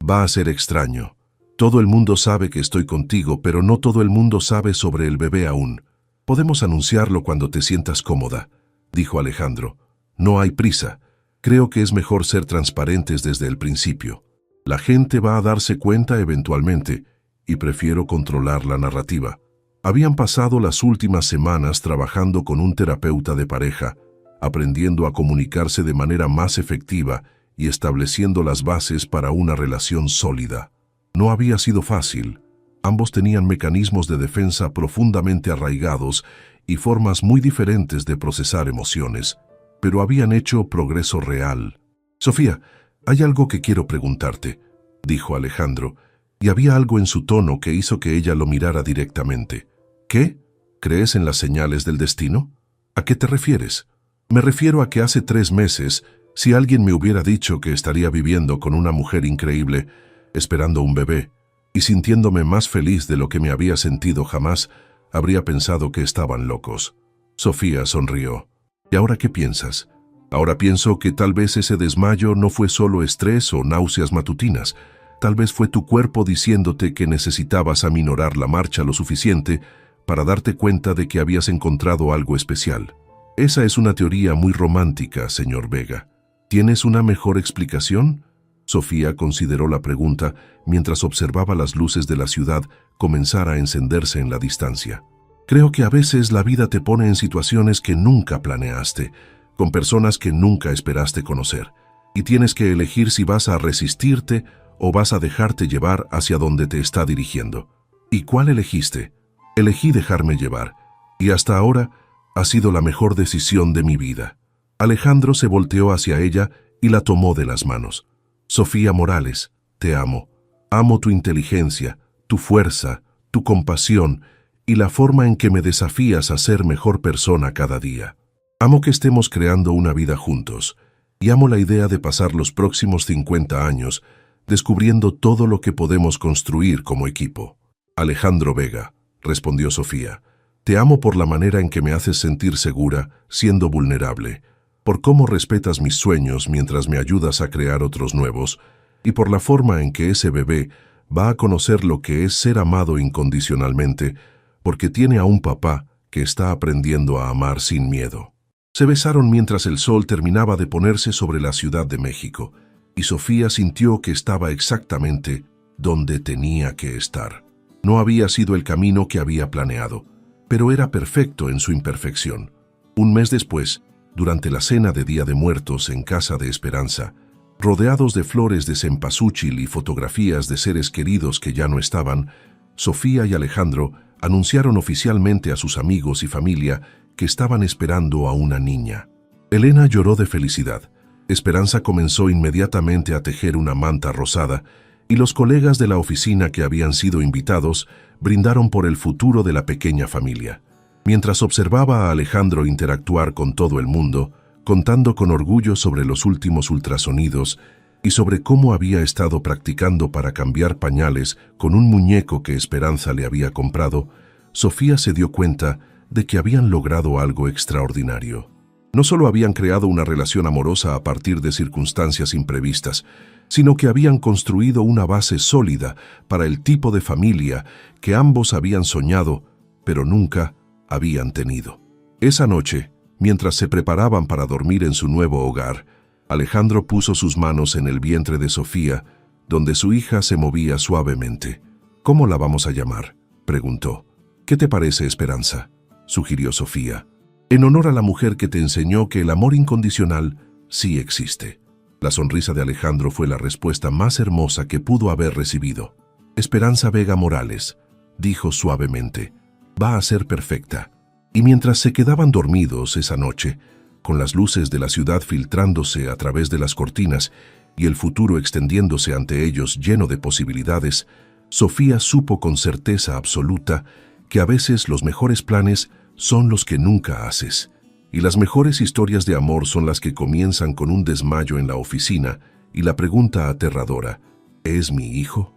Va a ser extraño. Todo el mundo sabe que estoy contigo, pero no todo el mundo sabe sobre el bebé aún. Podemos anunciarlo cuando te sientas cómoda, dijo Alejandro. No hay prisa. Creo que es mejor ser transparentes desde el principio. La gente va a darse cuenta eventualmente, y prefiero controlar la narrativa. Habían pasado las últimas semanas trabajando con un terapeuta de pareja, aprendiendo a comunicarse de manera más efectiva y estableciendo las bases para una relación sólida. No había sido fácil. Ambos tenían mecanismos de defensa profundamente arraigados y formas muy diferentes de procesar emociones, pero habían hecho progreso real. «Sofía, hay algo que quiero preguntarte», dijo Alejandro, y había algo en su tono que hizo que ella lo mirara directamente. «¿Qué? ¿Crees en las señales del destino? ¿A qué te refieres?» «Me refiero a que hace 3 meses, si alguien me hubiera dicho que estaría viviendo con una mujer increíble, esperando un bebé, y sintiéndome más feliz de lo que me había sentido jamás, habría pensado que estaban locos». Sofía sonrió. «¿Y ahora qué piensas?» «Ahora pienso que tal vez ese desmayo no fue solo estrés o náuseas matutinas. Tal vez fue tu cuerpo diciéndote que necesitabas aminorar la marcha lo suficiente para darte cuenta de que habías encontrado algo especial. Esa es una teoría muy romántica, señor Vega. ¿Tienes una mejor explicación?» Sofía consideró la pregunta mientras observaba las luces de la ciudad comenzar a encenderse en la distancia. «Creo que a veces la vida te pone en situaciones que nunca planeaste, con personas que nunca esperaste conocer, y tienes que elegir si vas a resistirte o vas a dejarte llevar hacia donde te está dirigiendo. ¿Y cuál elegiste?» «Elegí dejarme llevar, y hasta ahora ha sido la mejor decisión de mi vida». Alejandro se volteó hacia ella y la tomó de las manos. «Sofía Morales, te amo. Amo tu inteligencia, tu fuerza, tu compasión y la forma en que me desafías a ser mejor persona cada día. Amo que estemos creando una vida juntos y amo la idea de pasar los próximos 50 años descubriendo todo lo que podemos construir como equipo». «Alejandro Vega», respondió Sofía, «te amo por la manera en que me haces sentir segura, siendo vulnerable, por cómo respetas mis sueños mientras me ayudas a crear otros nuevos, y por la forma en que ese bebé va a conocer lo que es ser amado incondicionalmente, porque tiene a un papá que está aprendiendo a amar sin miedo». Se besaron mientras el sol terminaba de ponerse sobre la Ciudad de México, y Sofía sintió que estaba exactamente donde tenía que estar. No había sido el camino que había planeado, pero era perfecto en su imperfección. Un mes después, durante la cena de Día de Muertos en casa de Esperanza, rodeados de flores de cempasúchil y fotografías de seres queridos que ya no estaban, Sofía y Alejandro anunciaron oficialmente a sus amigos y familia que estaban esperando a una niña. Elena lloró de felicidad. Esperanza comenzó inmediatamente a tejer una manta rosada y los colegas de la oficina que habían sido invitados brindaron por el futuro de la pequeña familia. Mientras observaba a Alejandro interactuar con todo el mundo, contando con orgullo sobre los últimos ultrasonidos y sobre cómo había estado practicando para cambiar pañales con un muñeco que Esperanza le había comprado, Sofía se dio cuenta de que habían logrado algo extraordinario. No solo habían creado una relación amorosa a partir de circunstancias imprevistas, sino que habían construido una base sólida para el tipo de familia que ambos habían soñado, pero nunca habían tenido. Esa noche, mientras se preparaban para dormir en su nuevo hogar, Alejandro puso sus manos en el vientre de Sofía, donde su hija se movía suavemente. «¿Cómo la vamos a llamar?», preguntó. «¿Qué te parece, Esperanza?», sugirió Sofía. «En honor a la mujer que te enseñó que el amor incondicional sí existe». La sonrisa de Alejandro fue la respuesta más hermosa que pudo haber recibido. «Esperanza Vega Morales», dijo suavemente, «va a ser perfecta». Y mientras se quedaban dormidos esa noche, con las luces de la ciudad filtrándose a través de las cortinas y el futuro extendiéndose ante ellos lleno de posibilidades, Sofía supo con certeza absoluta que a veces los mejores planes son los que nunca haces, y las mejores historias de amor son las que comienzan con un desmayo en la oficina y la pregunta aterradora, ¿es mi hijo?